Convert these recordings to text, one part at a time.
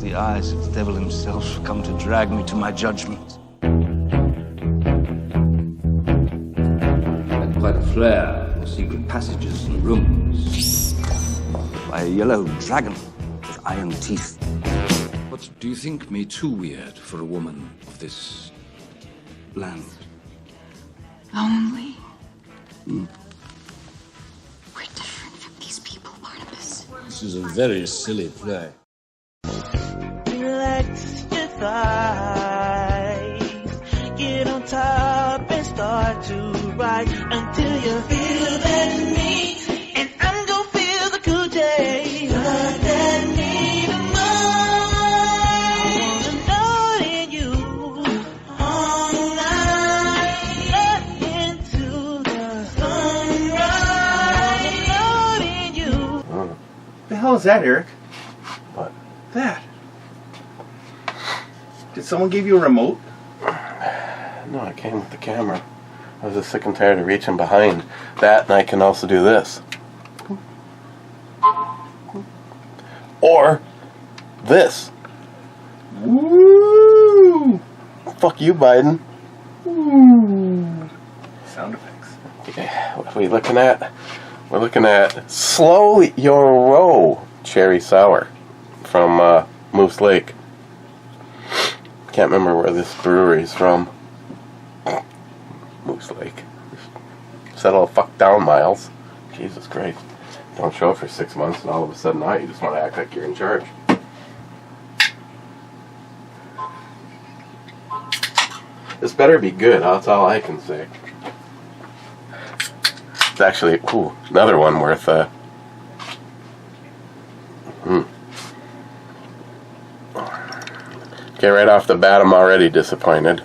the eyes of the devil himself come to drag me to my judgment. Had quite a flair for secret passages and rooms. By a yellow dragon with iron teeth. What do you think me too weird for a woman of this land? Lonely. We're different from these people, Barnabas. This is a very silly play. Relax your thighs. Get on top and start to ride until you feel that need. And I'm gonna feel the cool day. Like that need of mine. I wanna know in you all night. Into the sunrise. I wanna know in you. What the hell is that, Eric? What? That. Did someone give you a remote? No, it came with the camera. I was just sick and tired of reaching behind that, and I can also do this. Or this. Woo! Fuck you, Biden. Woo! Sound effects. Yeah, what are we looking at? We're looking at Slow Your Roll Cherry Sour from Moose Lake. Can't remember where this brewery's from. Moose Lake. Settle the fuck down, Miles. Jesus Christ. Don't show up for 6 months and all of a sudden now you just want to act like you're in charge. This better be good, that's all I can say. It's actually, another one worth, Okay, right off the bat, I'm already disappointed.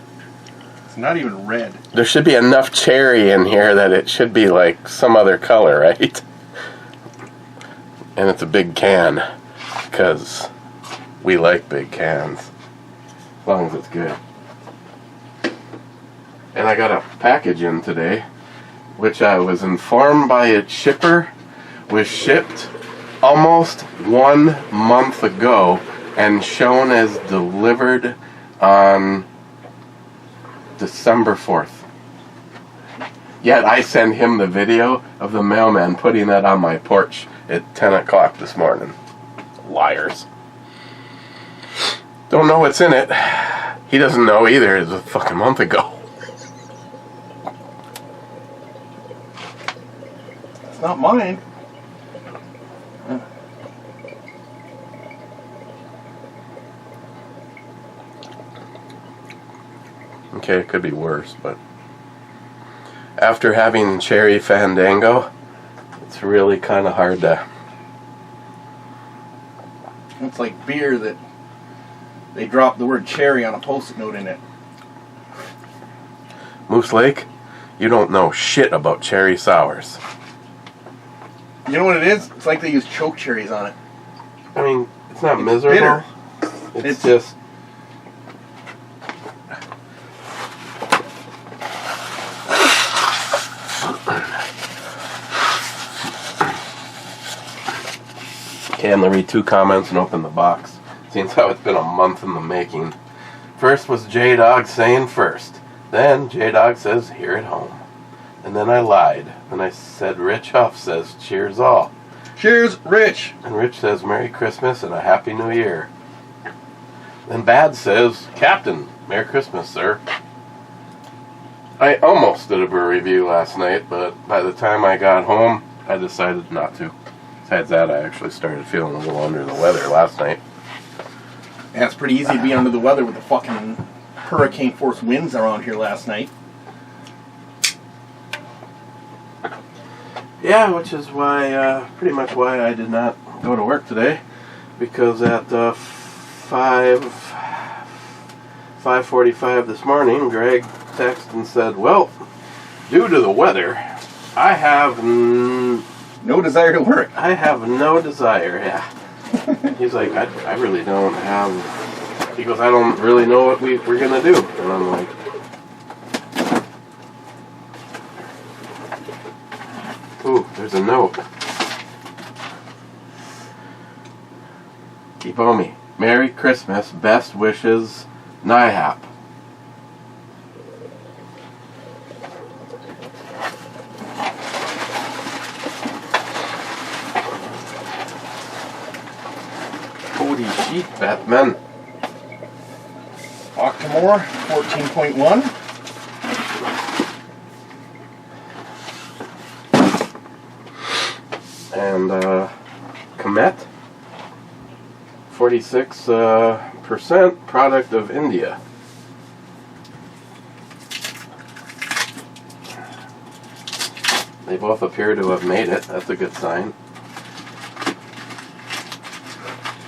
It's not even red. There should be enough cherry in here that it should be like some other color, right? And it's a big can, because we like big cans, as long as it's good. And I got a package in today, which I was informed by its shipper was shipped almost 1 month ago and shown as delivered on December 4th. Yet I sent him the video of the mailman putting that on my porch at 10 o'clock this morning. Liars. Don't know what's in it. He doesn't know either. It was a fucking month ago. It's not mine. Okay, it could be worse, but after having Cherry Fandango, it's really kind of hard to... It's like beer that they dropped the word cherry on a post-it note in it. Moose Lake, you don't know shit about cherry sours. You know what it is? It's like they use choke cherries on it. I mean, it's not miserable. Bitter. It's just... Okay, I'm going to read 2 comments and open the box. Seems how it's been a month in the making. First was J-Dog saying first. Then J-Dog says, here at home. And then I lied. Then I said, Rich Huff says, cheers all. Cheers, Rich. And Rich says, Merry Christmas and a Happy New Year. Then Bad says, Captain, Merry Christmas, sir. I almost did a brew review last night, but by the time I got home, I decided not to. Besides that, I actually started feeling a little under the weather last night. Yeah, it's pretty easy to be under the weather with the fucking hurricane force winds around here last night. Yeah, which is why, pretty much why I did not go to work today. Because at 5:45 this morning, Greg texted and said, well, due to the weather, I have... No desire to work. I have no desire, yeah. He's like, I really don't have... He goes, I don't really know what we're going to do. And I'm like... Ooh, there's a note. Keep on me. Merry Christmas, best wishes, NIHAP. Holy shit, Batman. Octomore 14.1. And Comet, 46% product of India. They both appear to have made it. That's a good sign.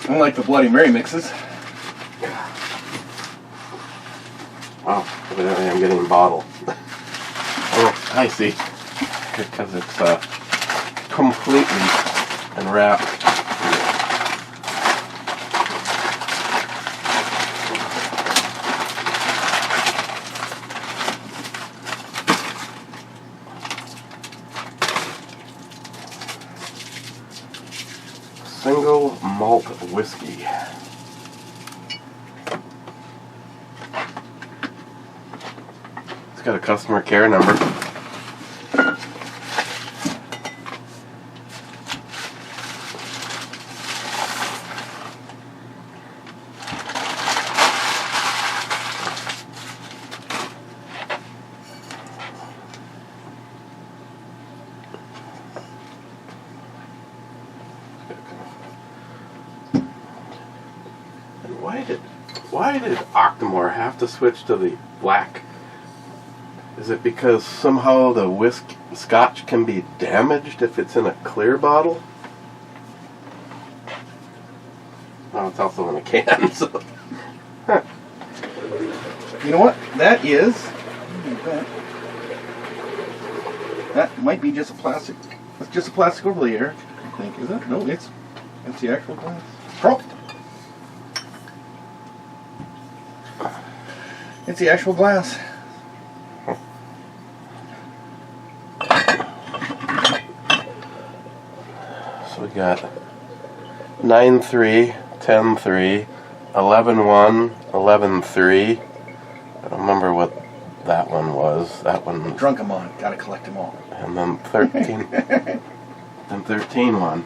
Unlike the Bloody Mary mixes. Oh, evidently I'm getting bottled. Oh, I see. Because it's completely enwrapped. Single malt whiskey. It's got a customer care number. Why did Octomore have to switch to the black? Is it because somehow the scotch can be damaged if it's in a clear bottle? Oh, it's also in a can, so... Huh. You know what? That is... That might be just a plastic... It's just a plastic overlay here, I think. Is it? No, it's the actual glass. Oh! It's the actual glass. So we got 9-3, 10-3, 11-1, 11-3. I don't remember what that one was. That one... Drunk them on. Gotta collect them all. And then 13. Then 13-1.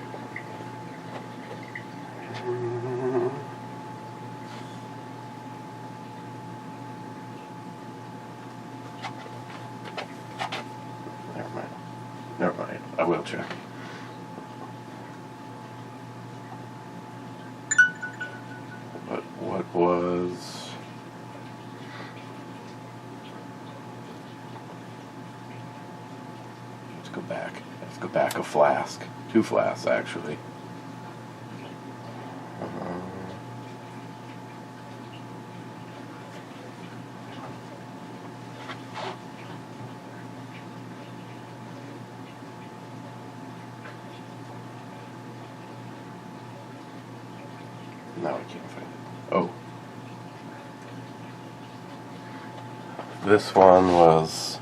Never mind. I will check. But what was... Let's go back. Let's go back a flask. 2 flasks, actually. Now I can't find it. Oh. This one was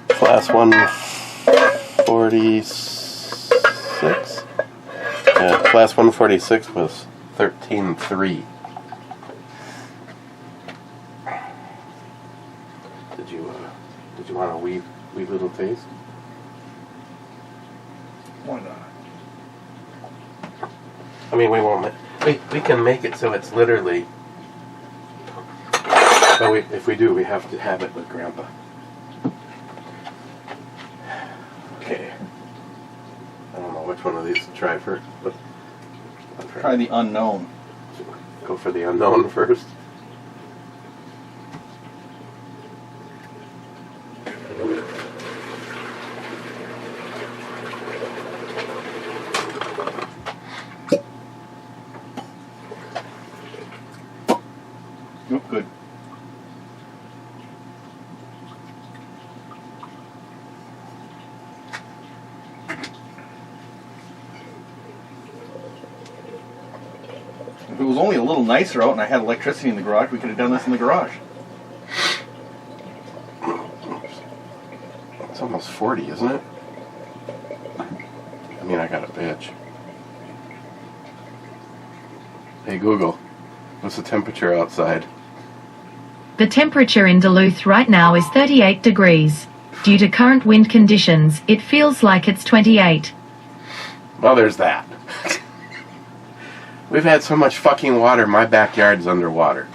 class 146. Yeah, class 146 was 13-3. Did you want a wee little taste? Why not? I mean, we won't. We can make it so it's literally. But if we do, we have to have it with Grandpa. Okay. I don't know which one of these to try first, but I'll Try the unknown. Go for the unknown first. Oh, good. If it was only a little nicer out and I had electricity in the garage, we could have done this in the garage. It's almost 40, isn't it? I mean, I got a bitch. Hey Google, what's the temperature outside? The temperature in Duluth right now is 38 degrees. Due to current wind conditions, it feels like it's 28. Well, there's that. We've had so much fucking water, my backyard's underwater.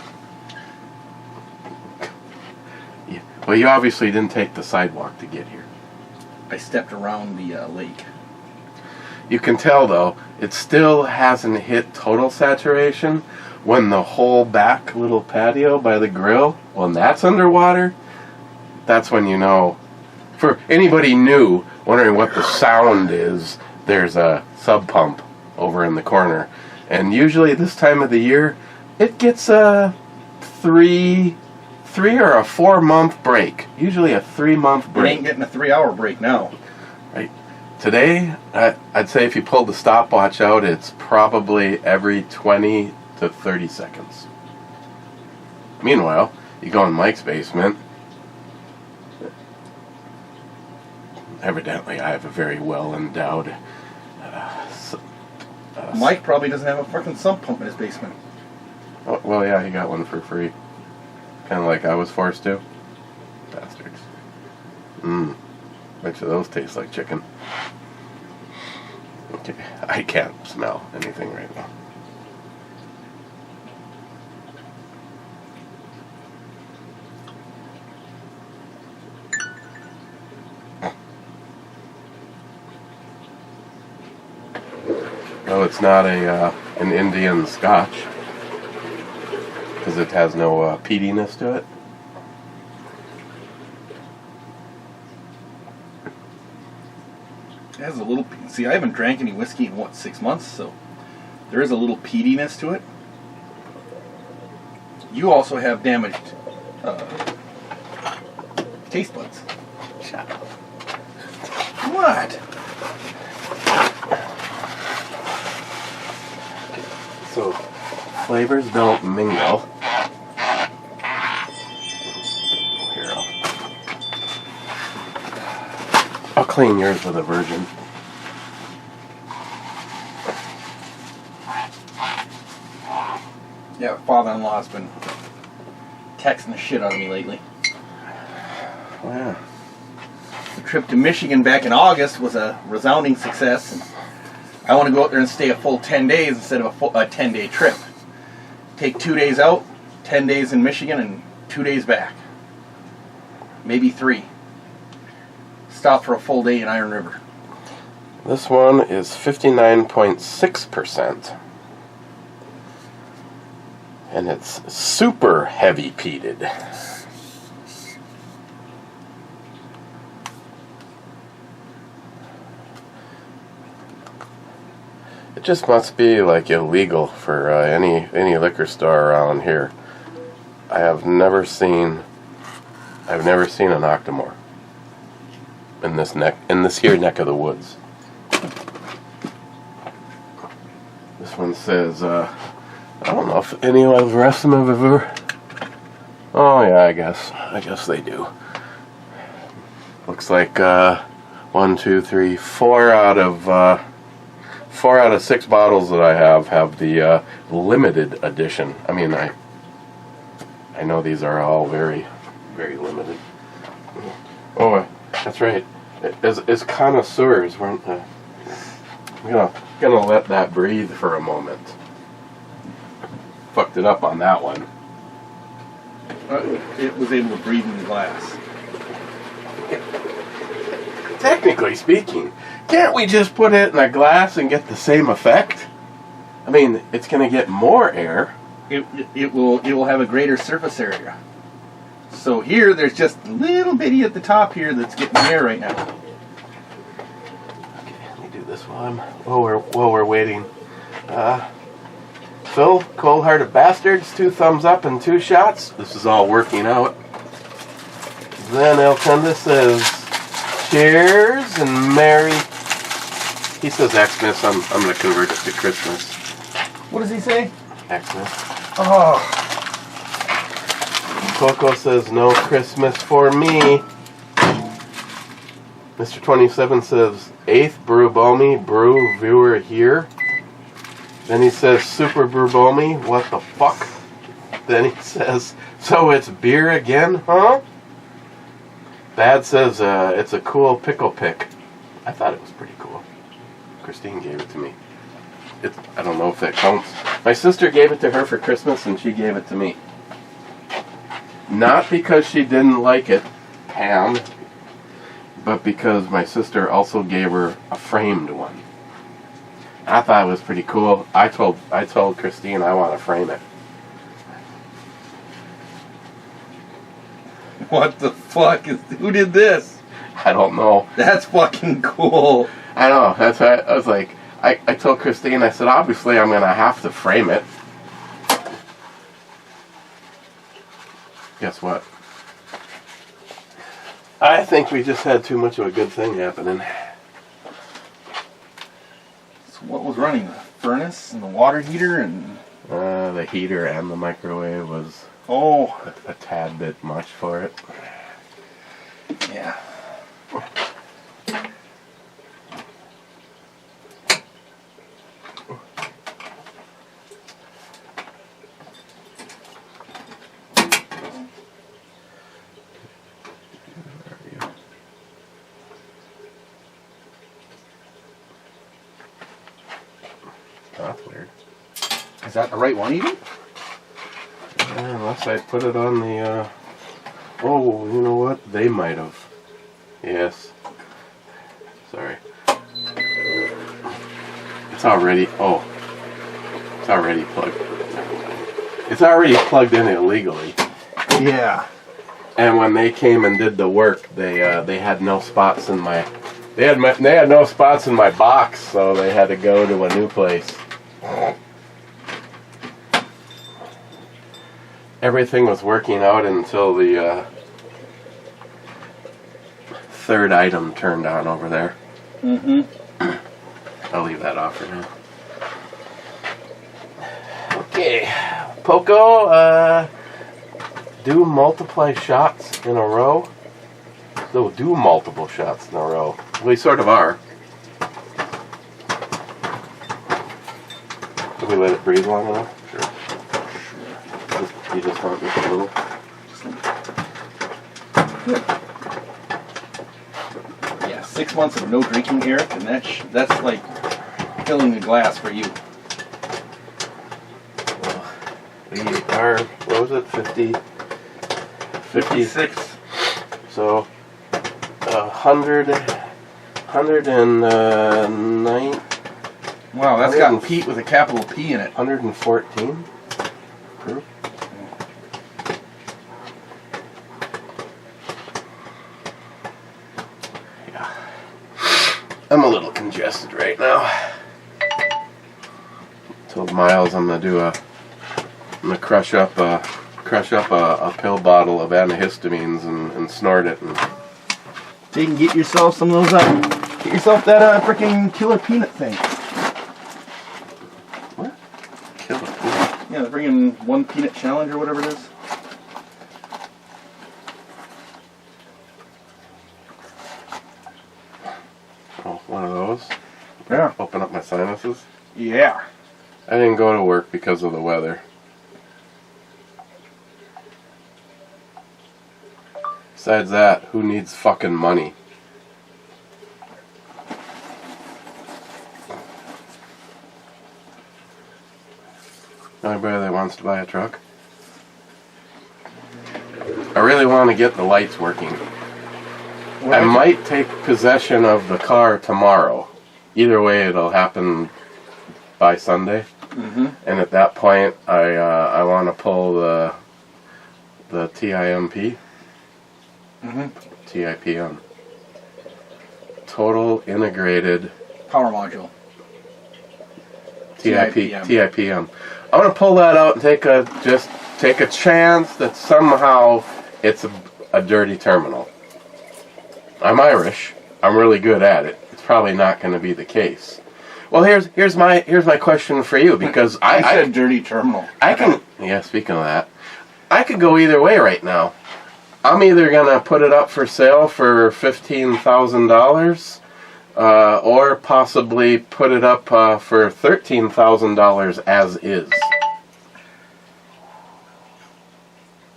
Yeah. Well, you obviously didn't take the sidewalk to get here. I stepped around the lake. You can tell, though, it still hasn't hit total saturation when the whole back little patio by the grill, when that's underwater, that's when you know. For anybody new wondering what the sound is, there's a sub pump over in the corner. And usually this time of the year, it gets a 3 or a 4 month break. Usually a 3 month break. You ain't getting a 3 hour break now. Right. Today, I'd say if you pulled the stopwatch out, it's probably every 20 to 30 seconds. Meanwhile, you go in Mike's basement. Evidently, I have a very well endowed. Mike probably doesn't have a fucking sump pump in his basement. Oh, well, yeah, he got one for free. Kind of like I was forced to. Bastards. Bet you those taste like chicken. Okay, I can't smell anything right now. No, it's not an Indian Scotch because it has no peatiness to it. It has a little. See, I haven't drank any whiskey in 6 months, so there is a little peatiness to it. You also have damaged taste buds. Shut up. What? So, flavors don't mingle. Here, I'll clean yours with a virgin. Yeah, father-in-law's been texting the shit out of me lately. Oh, yeah. The trip to Michigan back in August was a resounding success, and I want to go out there and stay a full 10 days instead of a 10-day trip. Take 2 days out, 10 days in Michigan, and 2 days back. Maybe 3. Stop for a full day in Iron River. This one is 59.6%. And it's super heavy peated. It just must be like illegal for any liquor store around here. I've never seen an Octomore in this here neck of the woods. This one says, I don't know if any of the rest of them have ever. Oh yeah, I guess they do. Looks like 1, 2, 3, 4 out of 4 out of 6 bottles that I have the limited edition. I mean, I know these are all very, very limited. Oh, that's right. As connoisseurs, we're gonna let that breathe for a moment. Fucked it up on that one. It was able to breathe in the glass. Technically speaking, can't we just put it in a glass and get the same effect? I mean, it's going to get more air. It will have a greater surface area. So here, there's just a little bitty at the top here that's getting the air right now. Okay, let me do this while we're waiting. Phil, Cold-Hearted Bastards, 2 thumbs up and 2 shots. This is all working out. Then Eltenda says, cheers and Merry. He says Xmas. I'm going to convert it to Christmas. What does he say? Xmas. Oh. Coco says, no Christmas for me. Mr. 27 says, 8th Brew Balmy Brew viewer here. Then he says, Super Burbomi, what the fuck? Then he says, so it's beer again, huh? Bad says, it's a cool pickle pick. I thought it was pretty cool. Christine gave it to me. I don't know if that counts. My sister gave it to her for Christmas, and she gave it to me. Not because she didn't like it, Pam, but because my sister also gave her a framed one. I thought it was pretty cool. I told Christine I want to frame it. What the fuck? Who did this? I don't know. That's fucking cool. I know. That's why I was like, I told Christine, I said, obviously I'm going to have to frame it. Guess what? I think we just had too much of a good thing happening. So what was running? The furnace and the water heater and... The heater and the microwave was a tad bit much for it. Yeah. That's weird. Is that the right one even? Unless I put it on the, oh, you know what? They might have. Yes. Sorry. It's already plugged. It's already plugged in illegally. Yeah. And when they came and did the work, they had no spots in my, they had no spots in my box, so they had to go to a new place. Everything was working out until the third item turned on over there. Mm-hmm. I'll leave that off for now. Okay, Poco, do multiply shots in a row. No, do multiple shots in a row. We sort of are. Did we let it breathe long enough? Sure. You just want just a little? Yeah, 6 months of no drinking, Eric, and that's like filling a glass for you. We are, what was it, 56. So, 109. Wow, that's got Pete with a capital P in it. 114 proof. Yeah. I'm a little congested right now. Told Miles I'm gonna crush up a pill bottle of antihistamines and snort it. And So you can get yourself some of those, get yourself that freaking killer peanut thing. what? Kill it. Yeah, they're bringing one peanut challenge or whatever it is. Oh, one of those. Yeah. Open up my sinuses. Yeah. I didn't go to work because of the weather. Besides that, who needs fucking money? Anybody that wants to buy a truck? I really want to get the lights working. I might take possession of the car tomorrow. Either way, it'll happen by Sunday. Mm-hmm. And at that point, I want to pull the TIMP. Mm-hmm. TIPM. Total Integrated Power module. TIPM. I want to pull that out and take a chance that somehow it's a dirty terminal. I'm Irish. I'm really good at it. It's probably not going to be the case. Well, here's my question for you, because I said dirty terminal. I can, yeah, speaking of that, I could go either way right now. I'm either going to put it up for sale for $15,000 or possibly put it up for $13,000 as is.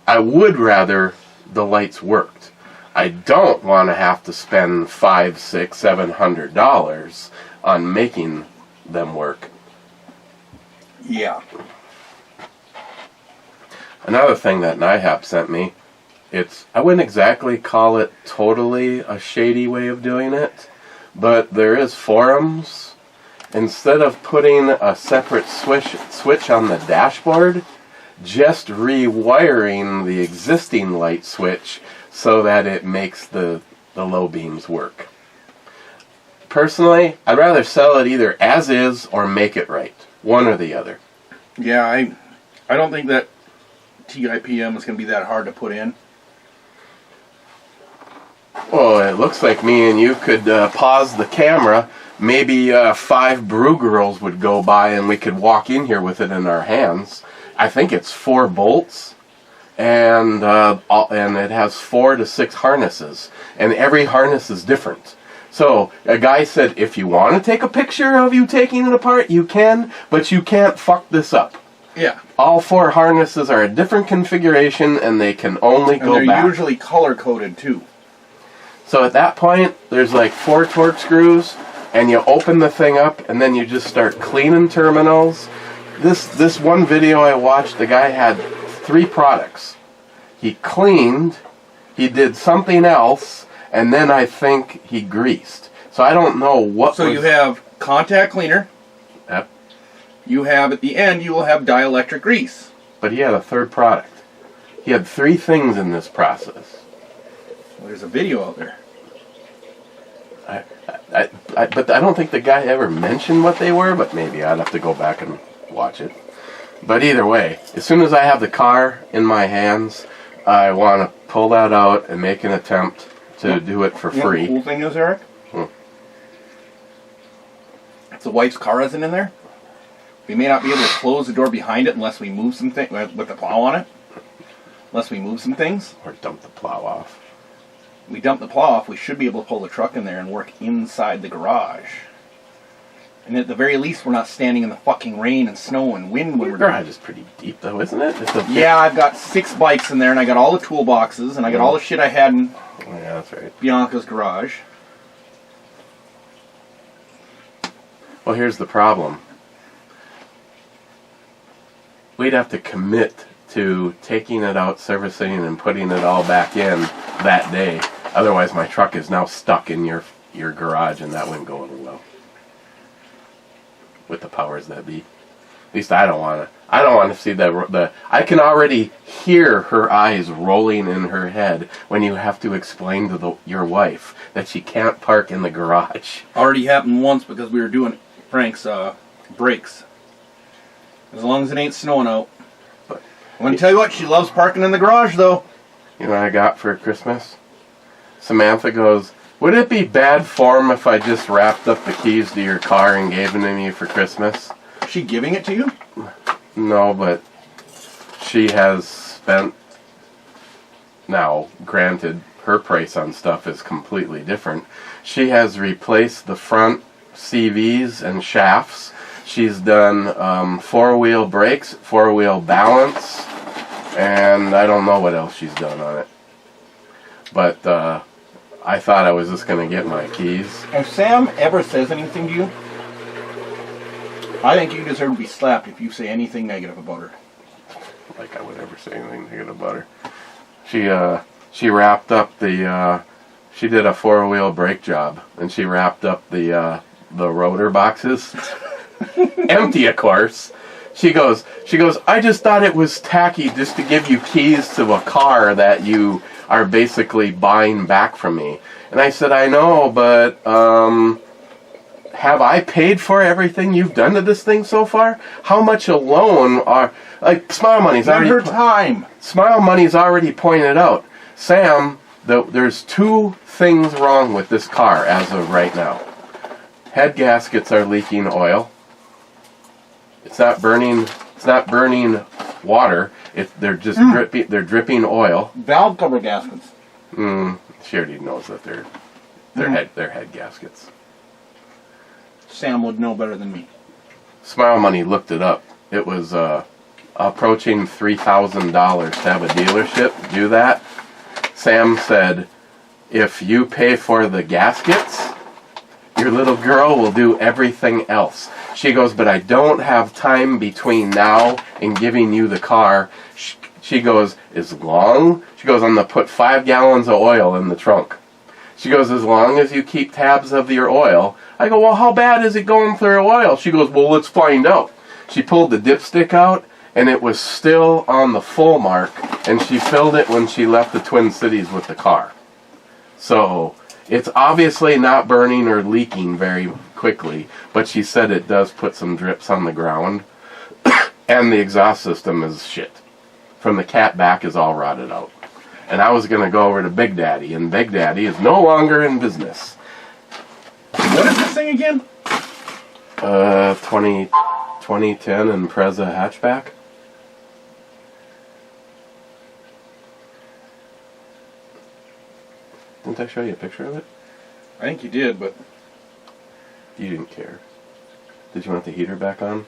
I would rather the lights worked. I don't want to have to spend $500, $600, $700 on making them work. Yeah. Another thing that NIHAP sent me, I wouldn't exactly call it totally a shady way of doing it, but there is forums. Instead of putting a separate switch on the dashboard, just rewiring the existing light switch so that it makes the low beams work. Personally, I'd rather sell it either as is or make it right. One or the other. Yeah, I don't think that TIPM is going to be that hard to put in. Well, it looks like me and you could pause the camera. Maybe 5 brew girls would go by and we could walk in here with it in our hands. I think it's 4 bolts, and it has 4 to 6 harnesses, and every harness is different. So a guy said, if you want to take a picture of you taking it apart, you can, but you can't fuck this up. Yeah. All 4 harnesses are a different configuration, and they can only go back. And they're usually color-coded, too. So at that point, there's like 4 torque screws, and you open the thing up, and then you just start cleaning terminals. This one video I watched, the guy had 3 products. He cleaned, he did something else, and then I think he greased. So I don't know what. So you have contact cleaner. Yep. You have, at the end, you will have dielectric grease. But he had a 3rd product. He had 3 things in this process. Well, there's a video out there. But I don't think the guy ever mentioned what they were, but maybe I'd have to go back and watch it. But either way, as soon as I have the car in my hands, I want to pull that out and make an attempt to do it for free. You know what the cool thing is, Eric? If the wife's car isn't in there, we may not be able to close the door behind it unless we move some things, with the plow on it. Unless we move some things. Or dump the plow off. We dump the plow off, we should be able to pull the truck in there and work inside the garage. And at the very least, we're not standing in the fucking rain and snow and wind when Your we're garage is pretty deep, though, isn't it? Yeah, I've got 6 bikes in there, and I got all the toolboxes, and I got all the shit I had in Yeah, that's right. Bianca's garage. Well, here's the problem. We'd have to commit to taking it out, servicing, and putting it all back in that day. Otherwise, my truck is now stuck in your garage, and that wouldn't go over well with the powers that be. At least I don't want to. I don't want to see the. I can already hear her eyes rolling in her head when you have to explain to your wife that she can't park in the garage. Already happened once because we were doing Frank's brakes. As long as it ain't snowing out. But I'm going to tell you what, she loves parking in the garage, though. You know what I got for Christmas? Samantha goes, would it be bad form if I just wrapped up the keys to your car and gave them to you for Christmas? Is she giving it to you? No, but she has spent... Now, granted, her price on stuff is completely different. She has replaced the front CVs and shafts. She's done 4-wheel brakes, 4-wheel balance, and I don't know what else she's done on it. But I thought I was just going to get my keys. If Sam ever says anything to you, I think you deserve to be slapped if you say anything negative about her. Like I would ever say anything negative about her. She wrapped up the... she did a 4-wheel brake job, and she wrapped up the rotor boxes. Empty, of course. She goes, I just thought it was tacky just to give you keys to a car that you are basically buying back from me. And I said, I know, but have I paid for everything you've done to this thing so far? How much alone are... Like, Smile Money's Not already... her time. Smile Money's already pointed out, Sam, there's 2 things wrong with this car as of right now. Head gaskets are leaking oil. It's not burning water. They're just dripping. They're dripping oil. Valve cover gaskets. She already knows that they're head gaskets. Sam would know better than me. Smile Money looked it up. It was approaching $3,000 to have a dealership do that. Sam said, if you pay for the gaskets, your little girl will do everything else. She goes, but I don't have time between now and giving you the car. She goes, I'm going to put 5 gallons of oil in the trunk. She goes, as long as you keep tabs of your oil. I go, well, how bad is it going through oil? She goes, well, let's find out. She pulled the dipstick out, and it was still on the full mark, and she filled it when she left the Twin Cities with the car. So it's obviously not burning or leaking very quickly, but she said it does put some drips on the ground, and the exhaust system is shit. From the cat back is all rotted out. And I was going to go over to Big Daddy, and Big Daddy is no longer in business. What is this thing again? 2010 Impreza hatchback. Didn't I show you a picture of it? I think you did, but You didn't care. Did you want the heater back on?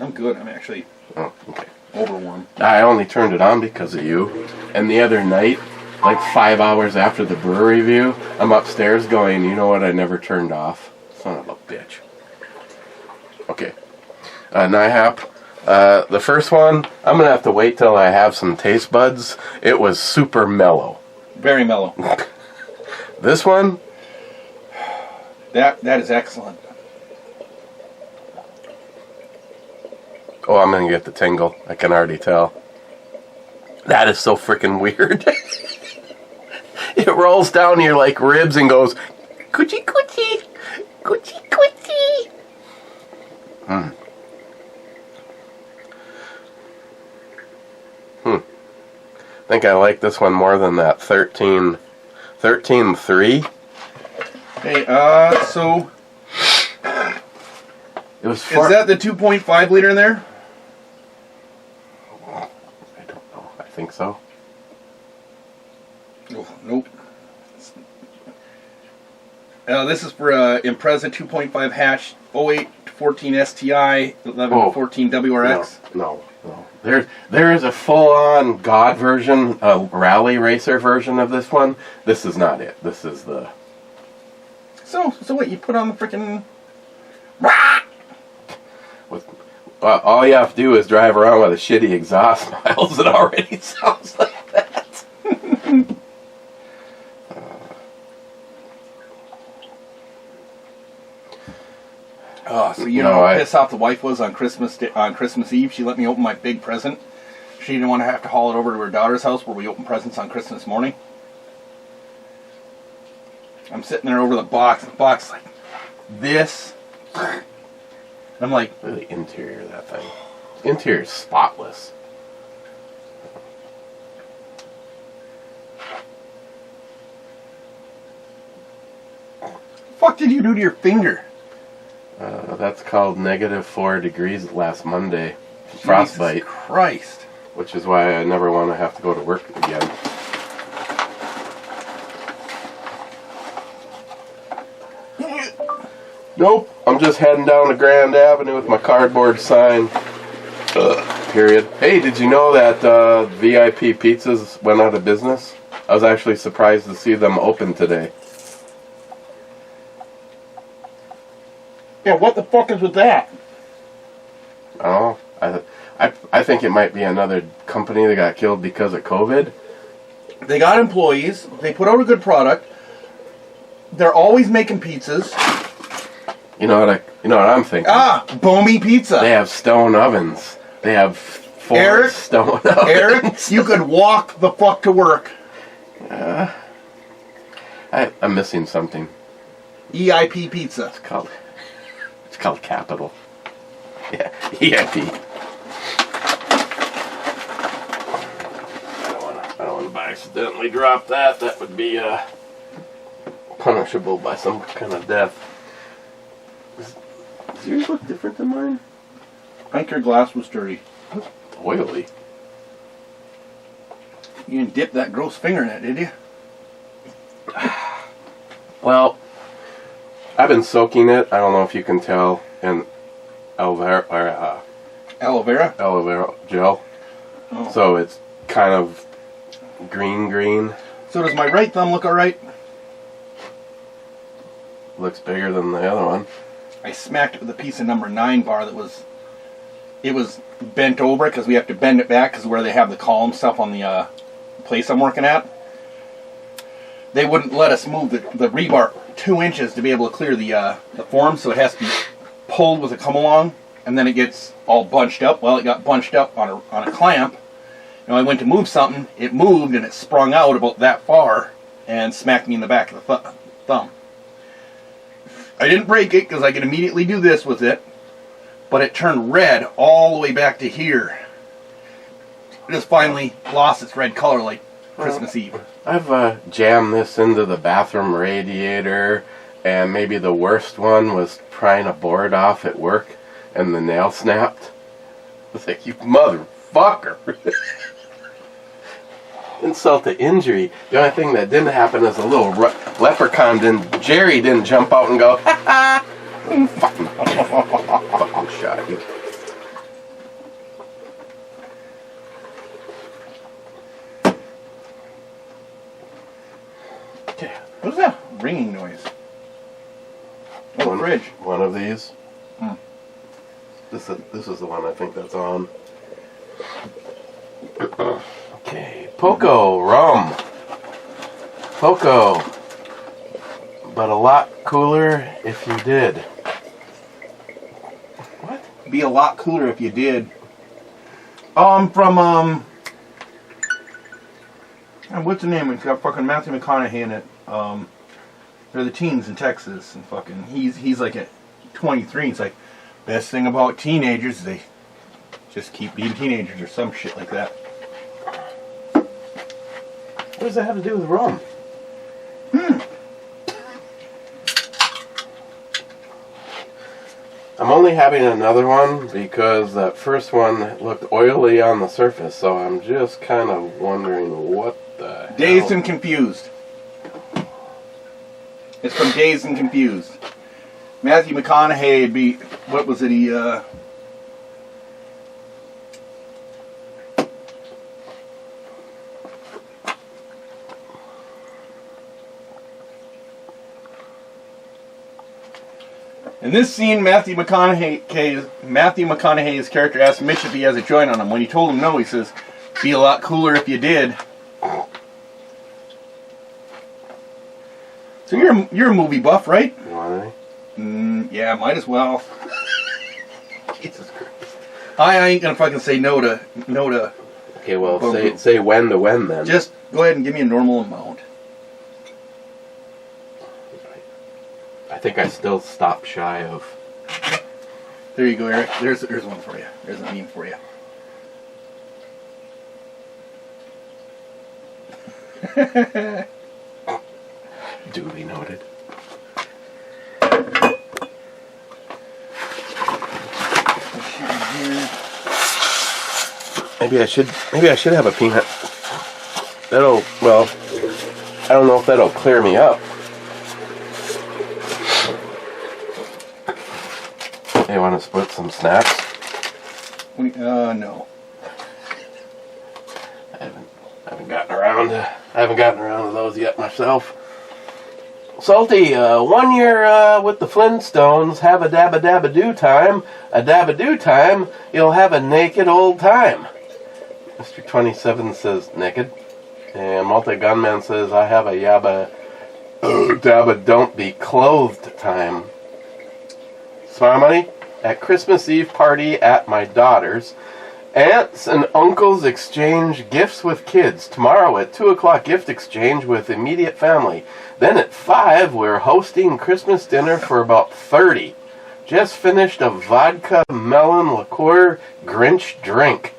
I'm good. I'm actually Oh, okay. overwarm. I only turned it on because of you. And the other night, like 5 hours after the brewery review, I'm upstairs going, you know what I never turned off? Son of a bitch. Okay. NIHAP. The first one, I'm going to have to wait till I have some taste buds. It was super mellow. Very mellow. This one, That is excellent. oh, I'm going to get the tingle. I can already tell. That is so freaking weird. It rolls down your like ribs and goes, coochie coochie, coochie coochie. I think I like this one more than that 13.3. Hey, so It was is that the 2.5 liter in there? I don't know. I think so. Oh, nope. This is for Impreza 2.5 hatch 08 to 14 STI 11 to 14 WRX. No. There is a full-on God version, a rally racer version of this one. This is not it. This is the... So what? You put on the freaking. With, all you have to do is drive around with a shitty exhaust miles. It already sounds like that. Oh, so you know how pissed off the wife was on Christmas Eve. She let me open my big present. She didn't want to have to haul it over to her daughter's house where we open presents on Christmas morning. I'm sitting there over the box. The box like this. I'm like, Look at the interior of that thing. Interior is spotless. fuck did you do to your finger? That's called -4 degrees last Monday. Frostbite. Jesus Christ. Which is why I never want to have to go to work again. Nope, I'm just heading down to Grand Avenue with my cardboard sign. Period. Hey, did you know that VIP Pizzas went out of business? I was actually surprised to see them open today. Yeah, what the fuck is with that? Oh, I think it might be another company that got killed because of COVID. They got employees. They put out a good product. They're always making pizzas. You know what I'm thinking? Ah, Bomi Pizza. They have stone ovens. They have 4 Eric? stone ovens. Eric, you could walk the fuck to work. I'm missing something. EIP Pizza. It's called Capital. Yeah, EIP. I don't want to accidentally drop that. That would be punishable by some kind of death. Does yours look different than mine? I think your glass was dirty. Oily. You didn't dip that gross finger in it, did you? Well, I've been soaking it. I don't know if you can tell in aloe vera gel. Oh. So it's kind of green. So does my right thumb look alright? Looks bigger than the other one. I smacked it with a piece of number 9 bar that was bent over because we have to bend it back because where they have the column stuff on the place I'm working at. They wouldn't let us move the rebar 2 inches to be able to clear the form, so it has to be pulled with a come along, and then it gets all bunched up. Well, it got bunched up on a clamp. And I went to move something, it moved and it sprung out about that far and smacked me in the back of the thumb. I didn't break it because I could immediately do this with it, but it turned red all the way back to here. It just finally lost its red color like Christmas Eve. I've jammed this into the bathroom radiator, and maybe the worst one was prying a board off at work, and the nail snapped. I was like, you motherfucker! Insult to injury. The only thing that didn't happen is a little leprechaun Jerry didn't jump out and go, ha ha! Fucking shot you. Okay. What's that ringing noise? Oh, fridge. One of these. This is the one I think that's on. Okay, Poco rum. Poco, but a lot cooler if you did. What? Be a lot cooler if you did. From what's the name? It's got fucking Matthew McConaughey in it. They're the teens in Texas, and fucking he's like at 23. He's like, best thing about teenagers is they just keep being teenagers or some shit like that. What does that have to do with rum? I'm only having another one because that first one looked oily on the surface, so I'm just kind of wondering what the hell. Dazed and Confused. It's from Dazed and Confused. Matthew McConaughey what was it, in this scene, Matthew McConaughey's character asked Mitch if he has a joint on him. When he told him no, he says, be a lot cooler if you did. So you're a movie buff, right? You want any? Yeah, might as well. Jesus Christ. I ain't gonna fucking say no to. Okay, well, say when to when then. Just go ahead and give me a normal amount. I think I still stop shy of. There you go, Eric. There's one for you. There's a meme for you. Duly noted. Maybe I should have a peanut. That'll, well, I don't know if that'll clear me up. Hey, want to split some snacks? No. I haven't gotten around to those yet myself. Salty, 1 year with the Flintstones, have a dabba-dabba-doo time. A dabba-doo time, you'll have a naked old time. Mr. 27 says naked. And Multi-Gunman says, I have a yabba dabba don't be clothed time. Smile Money, at Christmas Eve party at my daughter's. Aunts and uncles exchange gifts with kids. Tomorrow at 2 o'clock, gift exchange with immediate family. Then at 5, we're hosting Christmas dinner for about 30. Just finished a vodka melon liqueur Grinch drink.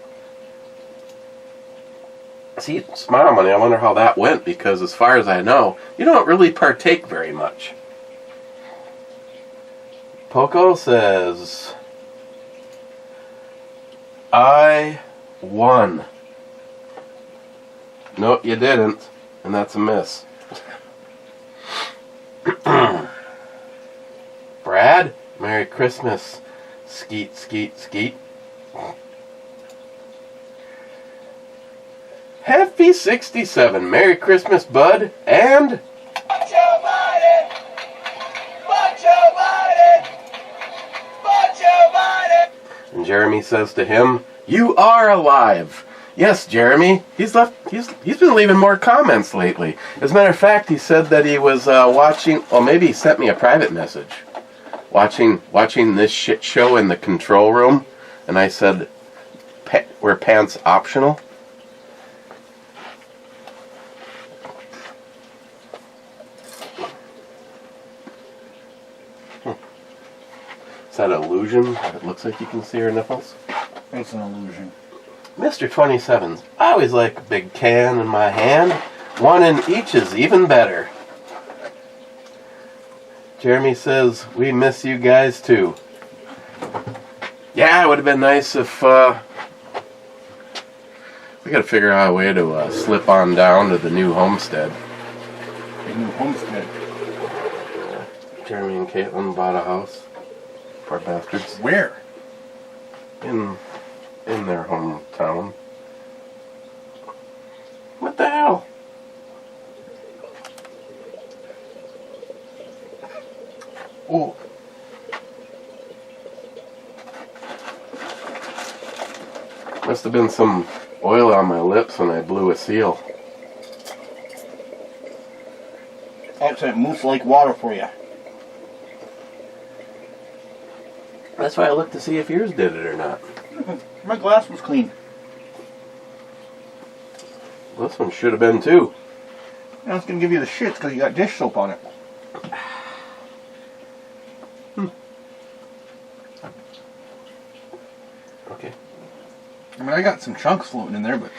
See, Smile Money, I wonder how that went, because as far as I know, you don't really partake very much. Poco says, I won. No, you didn't. And that's a miss. Christmas. Skeet, skeet, skeet. Happy 67. Merry Christmas, bud. And... And Jeremy says to him, "You are alive." Yes, Jeremy. He's been leaving more comments lately. As a matter of fact, he said that he was watching, or maybe he sent me a private message, watching this shit show in the control room, and I said, "Were pants optional?" Is that an illusion? It looks like you can see her nipples. It's an illusion. Mr. 27's. I always like a big can in my hand. One in each is even better. Jeremy says, "We miss you guys too." Yeah, it would have been nice if we gotta figure out a way to slip on down to the new homestead. The new homestead. Jeremy and Caitlin bought a house. Poor bastards. Where? In their hometown. What the hell? Oh. Must have been some oil on my lips when I blew a seal. That's that Moose Lake water for you. That's why I looked to see if yours did it or not. My glass was clean. This one should have been too. I was going to give you the shits because you got dish soap on it. Okay. I mean, I got some chunks floating in there, but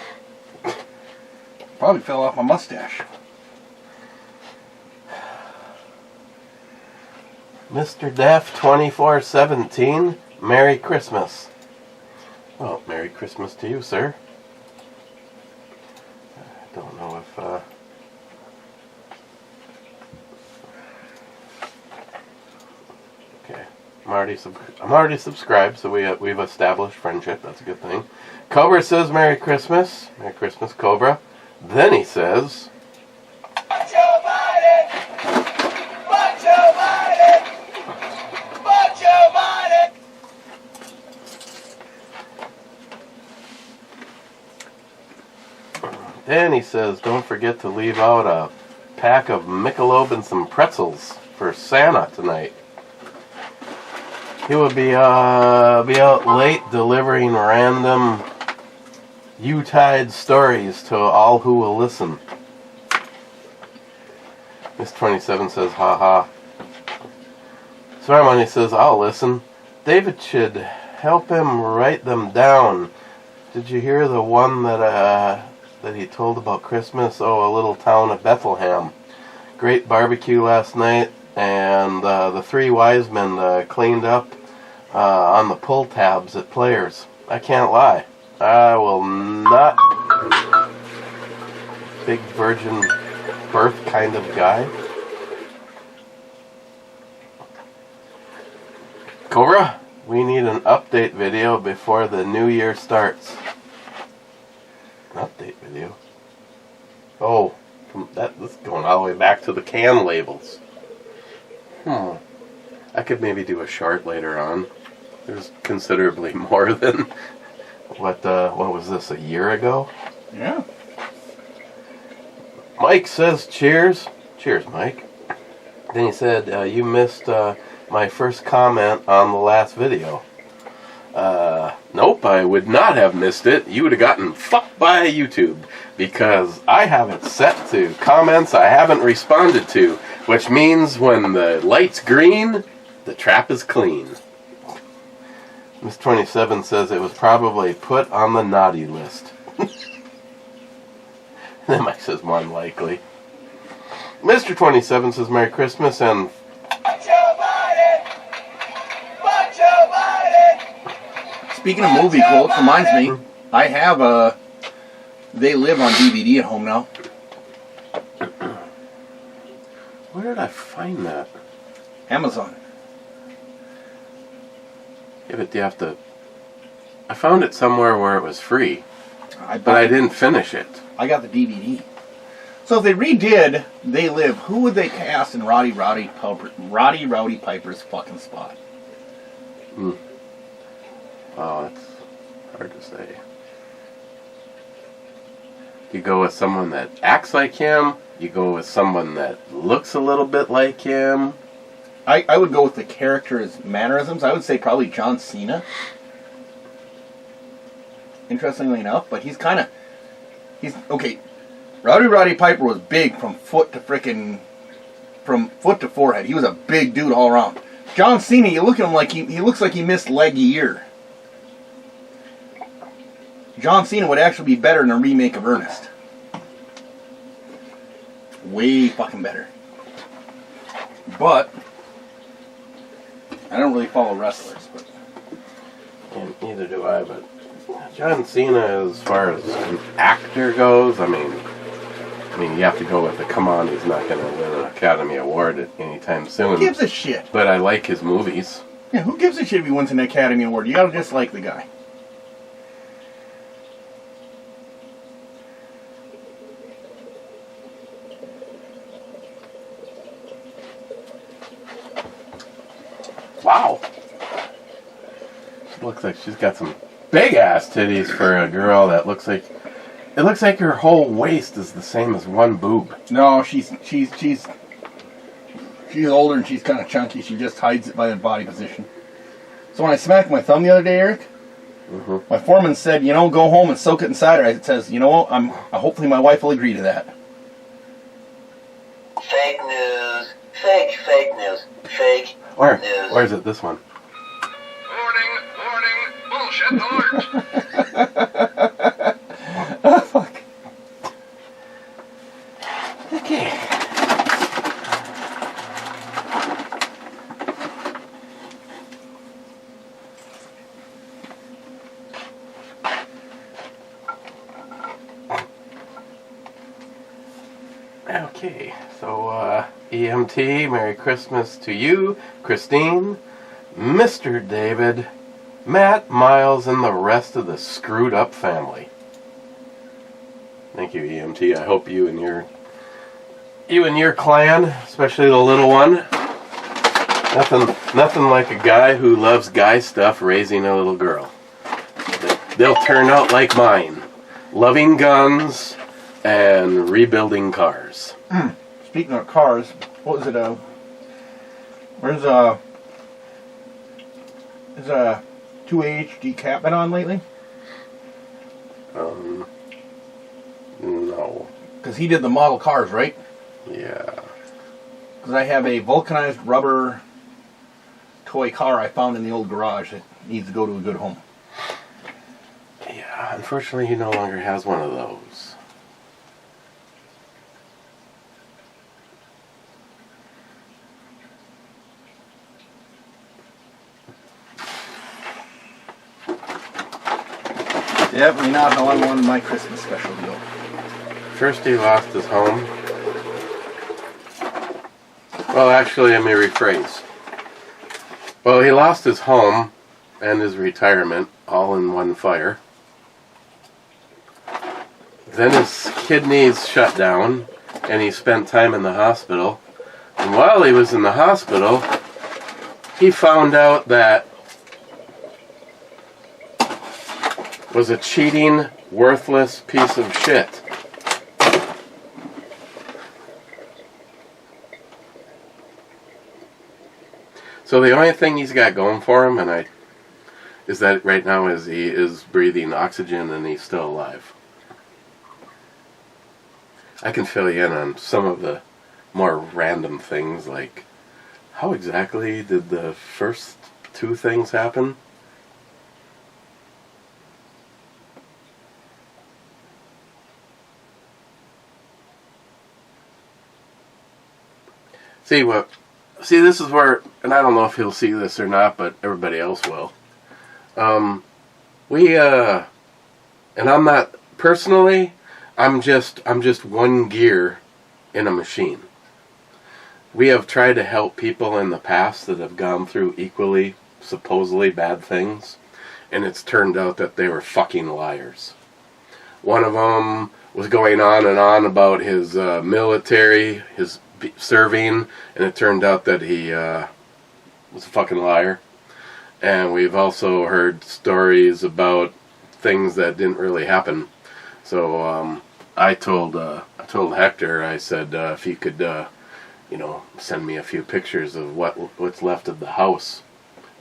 probably fell off my mustache. Mr. Def 2417, Merry Christmas. Well, Merry Christmas to you, sir. I don't know if okay. I'm already subscribed, so we've established friendship. That's a good thing. Cobra says Merry Christmas. Merry Christmas, Cobra. Then he says, don't forget to leave out a pack of Michelob and some pretzels for Santa tonight. He will be out late delivering random Utide stories to all who will listen. Miss 27 says, haha. Ceremony says, I'll listen. David should help him write them down. Did you hear the one that he told about Christmas? Oh, a little town of Bethlehem. Great barbecue last night, and the three wise men cleaned up on the pull tabs at Players. I can't lie. I will not. Big virgin birth kind of guy. Cobra, we need an update video before the new year starts. An update video? Oh, this is going all the way back to the can labels. I could maybe do a short later on. There's considerably more than what was this, a year ago? Yeah. Mike says cheers. Cheers, Mike. Then he said, you missed my first comment on the last video. Nope, I would not have missed it. You would have gotten fucked by YouTube because I have it set to comments I haven't responded to, which means when the light's green, the trap is clean. Miss 27 says it was probably put on the naughty list. Then Mike says more than likely. Mr. 27 says Merry Christmas and Speaking of movie quotes, reminds me, I have They Live on DVD at home now. Where did I find that? Amazon. Yeah, but you have to... I found it somewhere where it was free, but I didn't finish it. I got the DVD. So if they redid They Live, who would they cast in Rowdy Piper's fucking spot? Oh, it's hard to say. You go with someone that acts like him. You go with someone that looks a little bit like him. I would go with the character's mannerisms. I would say probably John Cena. Interestingly enough, but he's okay. Rowdy Piper was big from foot to forehead. He was a big dude all around. John Cena, you look at him like he looks like he missed leg a year. John Cena would actually be better in a remake of Ernest. Way fucking better. But I don't really follow wrestlers, but And neither do I, but John Cena, as far as an actor goes, I mean, you have to go with the come on, he's not going to win an Academy Award anytime soon. who gives a shit? But I like his movies. Yeah, who gives a shit if he wins an Academy Award? You gotta dislike the guy. Wow. She looks like she's got some big ass titties for a girl that looks like... It looks like her whole waist is the same as one boob. No, she's older and she's kind of chunky. She just hides it by the body position. So when I smacked my thumb the other day, Eric, my foreman said, go home and soak it in cider. It says, hopefully my wife will agree to that. Fake news. Fake news. Fake news. Or is it this one? Warning, bullshit alert. Oh, fuck. Okay. Okay, so EMT, Merry Christmas to you, Christine, Mr. David, Matt, Miles, and the rest of the screwed up family. Thank you, EMT. I hope you and your clan, especially the little one, nothing like a guy who loves guy stuff raising a little girl. They'll turn out like mine, loving guns and rebuilding cars. Speaking of cars, what was it? Is 2AHD Cat been on lately? No. Because he did the model cars, right? Yeah. Because I have a vulcanized rubber toy car I found in the old garage that needs to go to a good home. Yeah, unfortunately he no longer has one of those. Definitely not how I wanted my Christmas special to go. First he lost his home. Well, actually, let me rephrase. Well, he lost his home and his retirement all in one fire. Then his kidneys shut down and he spent time in the hospital. And while he was in the hospital, he found out that was a cheating, worthless piece of shit. So the only thing he's got going for him, is that right now is he is breathing oxygen and he's still alive. I can fill you in on some of the more random things, like how exactly did the first two things happen? See, this is where, and I don't know if he'll see this or not, but everybody else will. And I'm not, personally, I'm just one gear in a machine. We have tried to help people in the past that have gone through equally supposedly bad things, and it's turned out that they were fucking liars. One of them was going on and on about his military, his serving, and it turned out that he was a fucking liar. And we've also heard stories about things that didn't really happen. So I told Hector, I said, if he could, send me a few pictures of what's left of the house.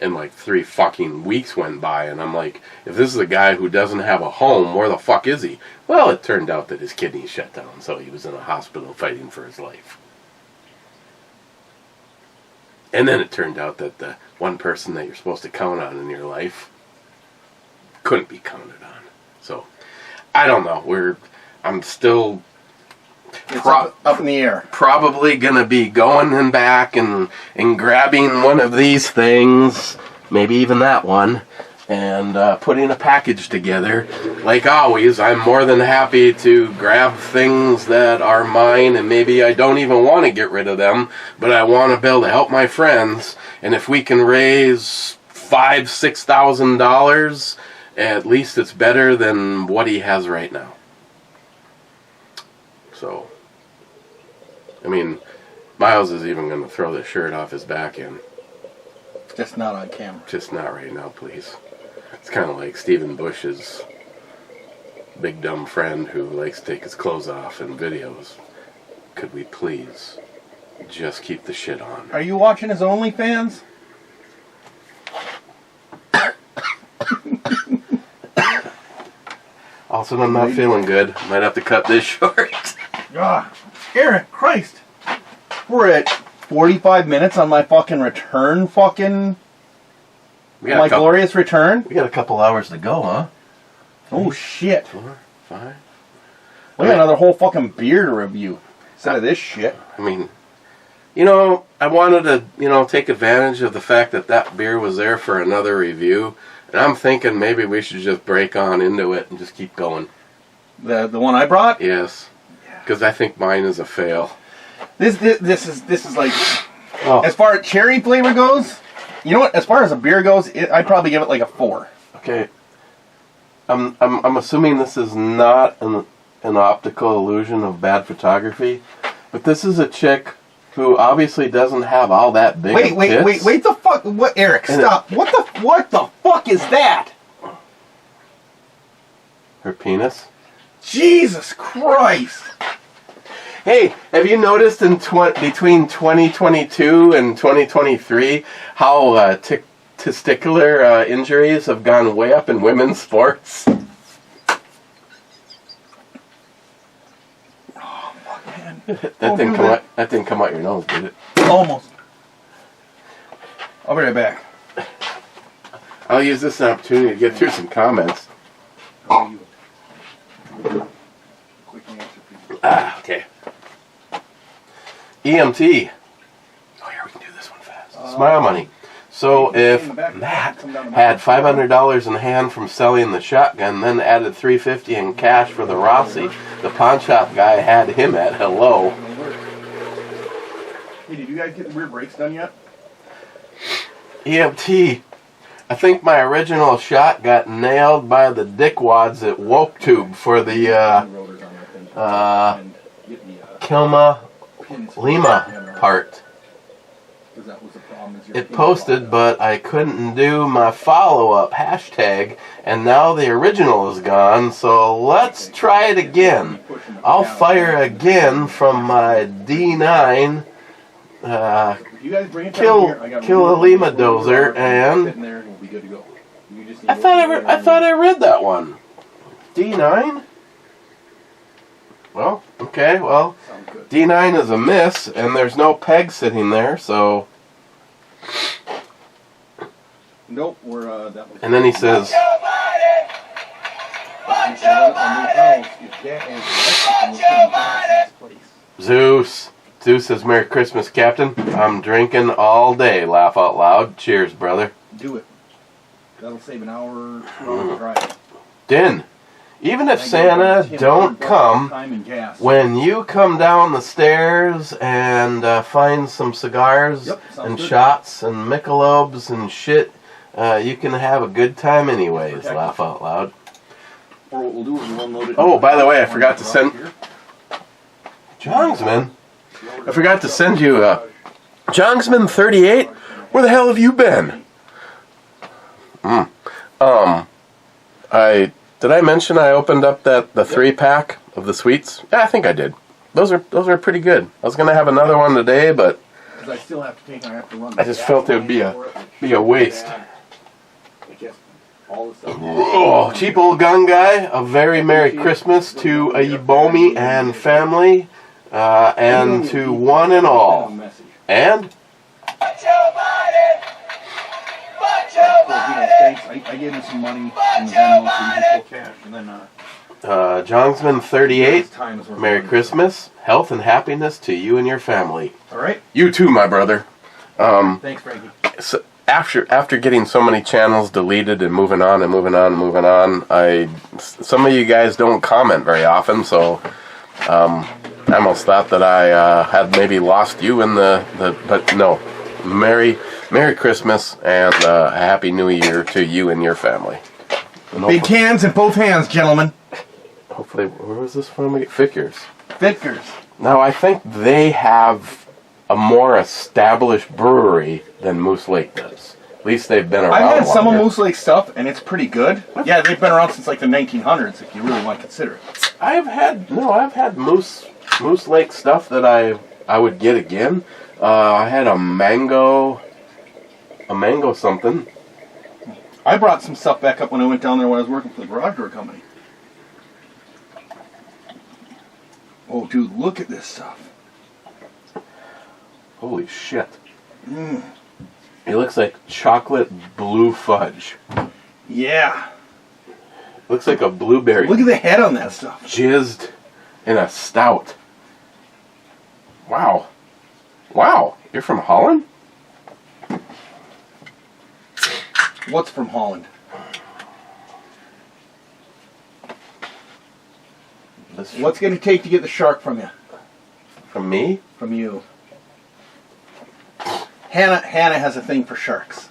And like 3 fucking weeks went by, and I'm like, if this is a guy who doesn't have a home, where the fuck is he? Well, it turned out that his kidneys shut down, so he was in a hospital fighting for his life. And then it turned out that the one person that you're supposed to count on in your life couldn't be counted on. So, I don't know. I'm still up in the air. Probably gonna be going and back and grabbing one of these things, maybe even that one, and putting a package together. Like always, I'm more than happy to grab things that are mine, and maybe I don't even want to get rid of them, but I want to be able to help my friends. And if we can raise $5,000-$6,000, at least it's better than what he has right now. So, I mean, Miles is even going to throw the shirt off his back end. Just not on camera. Just not right now, please. It's kind of like Stephen Bush's big dumb friend who likes to take his clothes off in videos. Could we please just keep the shit on? Are you watching his OnlyFans? Also, I'm not feeling good. Might have to cut this short. Ah, Eric, Christ. We're at 45 minutes on my fucking return, my glorious return. We got a couple hours to go, huh? Oh, shit. 4, 5. We got another whole fucking beer to review instead of this shit. I mean, I wanted to, take advantage of the fact that beer was there for another review. And I'm thinking maybe we should just break on into it and just keep going. The one I brought? Yes. Because I think mine is a fail. This is like, as far as cherry flavor goes, you know what? As far as a beer goes, I'd probably give it like a 4. Okay. I'm assuming this is not an optical illusion of bad photography, but this is a chick who obviously doesn't have all that big. Wait! The fuck? What, Eric? Stop! What the fuck is that? Her penis. Jesus Christ! Hey, have you noticed between 2022 and 2023 how testicular injuries have gone way up in women's sports? Oh, fuck, man. That didn't come out your nose, did it? Almost. I'll be right back. I'll use this opportunity to get through some comments. Okay. EMT. Oh, yeah, we can do this one fast. Smile money. So if Matt had $500 in hand from selling the shotgun, then added $350 in cash for the Rossi, the pawn shop guy had him at hello. Hey, did you guys get the rear brakes done yet? EMT. I think my original shot got nailed by the dickwads at Woke Tube for the Kilma Lima part. It posted, but I couldn't do my follow-up hashtag, and now the original is gone, so let's try it again. I'll fire again from my D9 kill a Lima dozer, and I thought I read that one. D9? Well, okay, well, D9 is a miss, and there's no peg sitting there, so... Nope, and then he says... Zeus says, Merry Christmas, Captain. I'm drinking all day, laugh out loud. Cheers, brother. Do it. That'll save an hour, 2 hour drive. Din. Even if Santa don't come, when you come down the stairs and find some cigars and shots and Michelobs and shit, You can have a good time anyways. Laugh out loud. Or what we'll do is we'll unload it. Oh, by the way, I forgot to send... Jongsman? I forgot to send you Jongsman38? Where the hell have you been? Did I mention I opened up the 3-pack of the sweets? Yeah, I think I did. Those are pretty good. I was gonna have another one today, but I still have to take. I have to run. I just felt it would be a waste. Oh, cheap old gun guy. A very Merry Christmas to Ibomi and family, and to one and all. And Thanks. I gave him some money in the Venmo so you can pull cash, and then Jongsman38, Merry Christmas, health and happiness to you and your family. All right. You too, my brother. Thanks, Frankie. So after getting so many channels deleted and moving on, some of you guys don't comment very often, so I almost thought that I had maybe lost you in but no. Merry Christmas and a Happy New Year to you and your family. And big cans in both hands, gentlemen. Hopefully, where was this from? Vickers. Now, I think they have a more established brewery than Moose Lake does. At least they've been around. I've had some of Moose Lake stuff, and it's pretty good. Yeah, they've been around since like the 1900s, if you really want to consider it. I've had Moose Lake stuff that I would get again. I had a mango something. I brought some stuff back up when I went down there when I was working for the garage door company. Oh, dude, look at this stuff. Holy shit. It looks like chocolate blue fudge. Yeah. Looks like a blueberry. Look at the head on that stuff. Jizzed in a stout. Wow. You're from Holland? What's from Holland? What's going to take to get the shark from you? From me? From you. Hannah has a thing for sharks.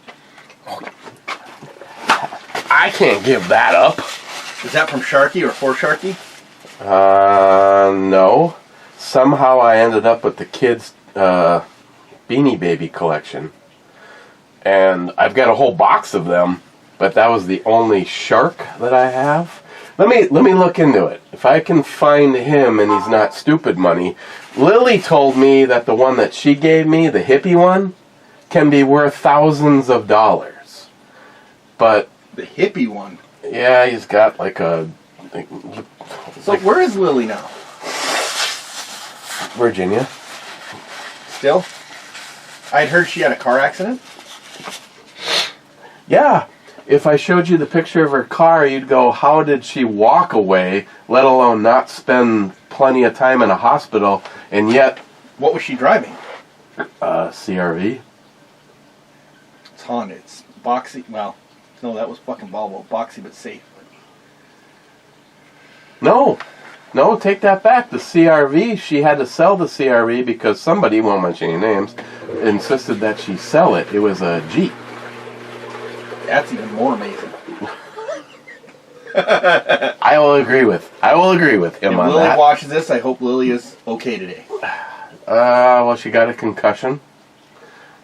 I can't give that up. Is that from Sharky or for Sharky? No. Somehow I ended up with the kids' Beanie Baby collection. And I've got a whole box of them, but that was the only shark that I have. Let me look into it. If I can find him and he's not stupid money. Lily told me that the one that she gave me, the hippie one, can be worth thousands of dollars. But the hippie one? Yeah, he's got like a... So where is Lily now? Virginia. Still? I'd heard she had a car accident. Yeah. If I showed you the picture of her car, you'd go, how did she walk away, let alone not spend plenty of time in a hospital, and yet... What was she driving? CRV. It's Honda. It's boxy. Well, no, that was fucking Volvo. Boxy but safe. No, take that back. The CRV, she had to sell the CRV because somebody, won't mention any names, insisted that she sell it. It was a Jeep. That's even more amazing. I will agree with him on Lily that. watches this, I hope Lily is okay today. Well, she got a concussion,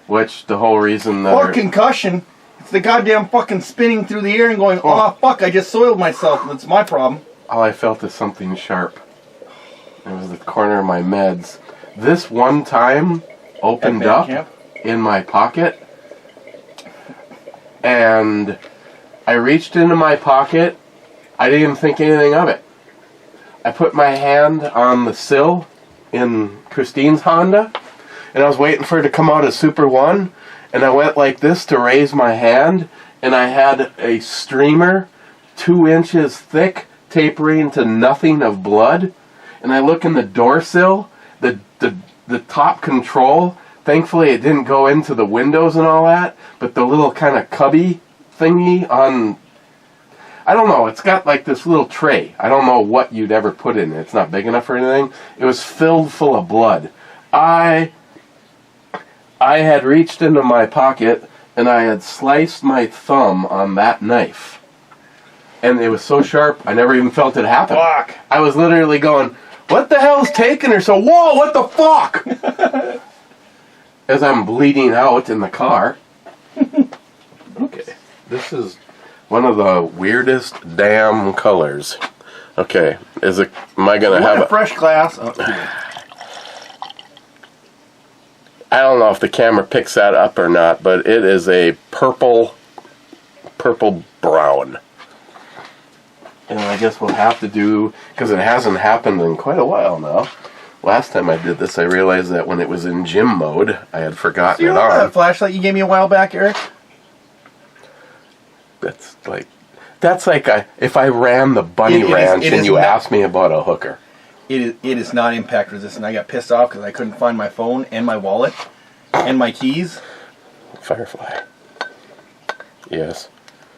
which the whole reason that... Fuck concussion? It's the goddamn fucking spinning through the air and going, oh fuck, I just soiled myself. That's my problem. All I felt is something sharp. It was the corner of my meds. This one time opened up in my pocket, and I reached into my pocket. I didn't even think anything of it. I put my hand on the sill in Christine's Honda, and I was waiting for her to come out of Super 1, and I went like this to raise my hand, and I had a streamer 2 inches thick tapering to nothing of blood, and I look in the door sill, the top control. Thankfully, it didn't go into the windows and all that, but the little kind of cubby thingy on, I don't know, it's got like this little tray. I don't know what you'd ever put in it. It's not big enough for anything. It was filled full of blood. I had reached into my pocket and I had sliced my thumb on that knife. And it was so sharp, I never even felt it happen. Fuck. I was literally going, what the hell's taking her so, whoa, what the fuck? As I'm bleeding out in the car. Okay, this is one of the weirdest damn colors. Okay, am I gonna have a fresh glass? Oh, I don't know if the camera picks that up or not, but it is a purple brown. And I guess we'll have to do, because it hasn't happened in quite a while now. Last time I did this, I realized that when it was in gym mode, I had forgotten you it remember on. that flashlight you gave me a while back, Eric? That's like if I ran the bunny ranch and you asked me about a hooker. It is not impact resistant. I got pissed off because I couldn't find my phone and my wallet and my keys. Firefly. Yes.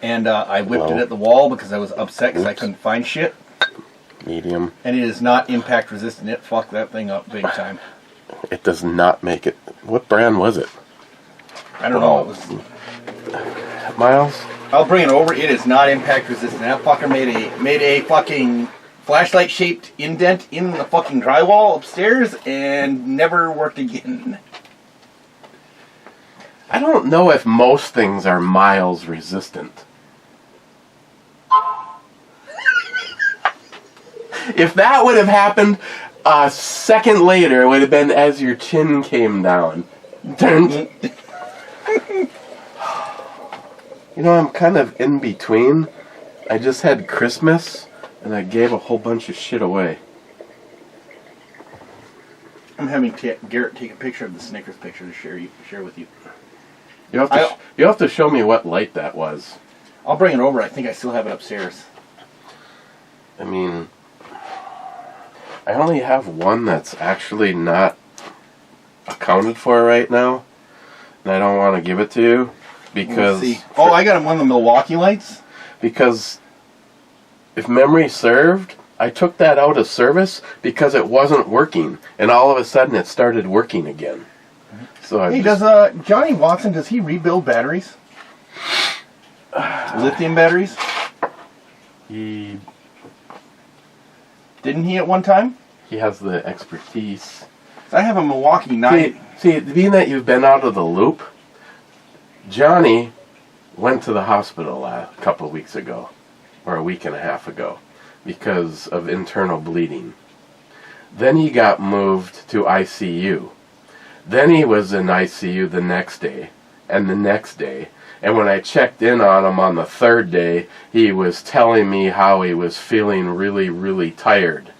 And I whipped it at the wall because I was upset because I couldn't find shit. Medium. And it is not impact resistant. It fucked that thing up big time. It does not make it. What brand was it? I don't know. It was Miles? I'll bring it over. It is not impact resistant. That fucker made a fucking flashlight shaped indent in the fucking drywall upstairs and never worked again. I don't know if most things are Miles resistant. If that would have happened a second later, it would have been as your chin came down. You know, I'm kind of in between. I just had Christmas, and I gave a whole bunch of shit away. I'm having Garrett take a picture of the Snickers picture to share with you. You have to show me what light that was. I'll bring it over. I think I still have it upstairs. I mean, I only have one that's actually not accounted for right now, and I don't want to give it to you because... Let's see. Oh, I got one of the Milwaukee lights. Because if memory served, I took that out of service because it wasn't working, and all of a sudden it started working again. So does Johnny Watson, does he rebuild batteries? Lithium batteries? He Didn't he at one time? He has the expertise. I have a Milwaukee 9. See, being that you've been out of the loop, Johnny went to the hospital a couple of weeks ago, or a week and a half ago, because of internal bleeding. Then he got moved to ICU. Then he was in ICU the next day, and the next day. And when I checked in on him on the third day, he was telling me how he was feeling really, really tired.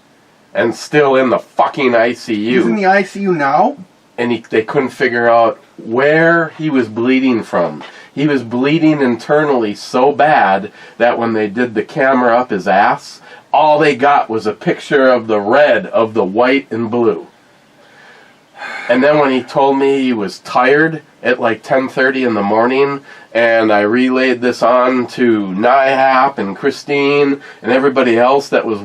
And still in the fucking ICU. He's in the ICU now? And they couldn't figure out where he was bleeding from. He was bleeding internally so bad that when they did the camera up his ass, all they got was a picture of the red of the white and blue. And then when he told me he was tired at like 10:30 in the morning, and I relayed this on to NIHAP and Christine and everybody else that was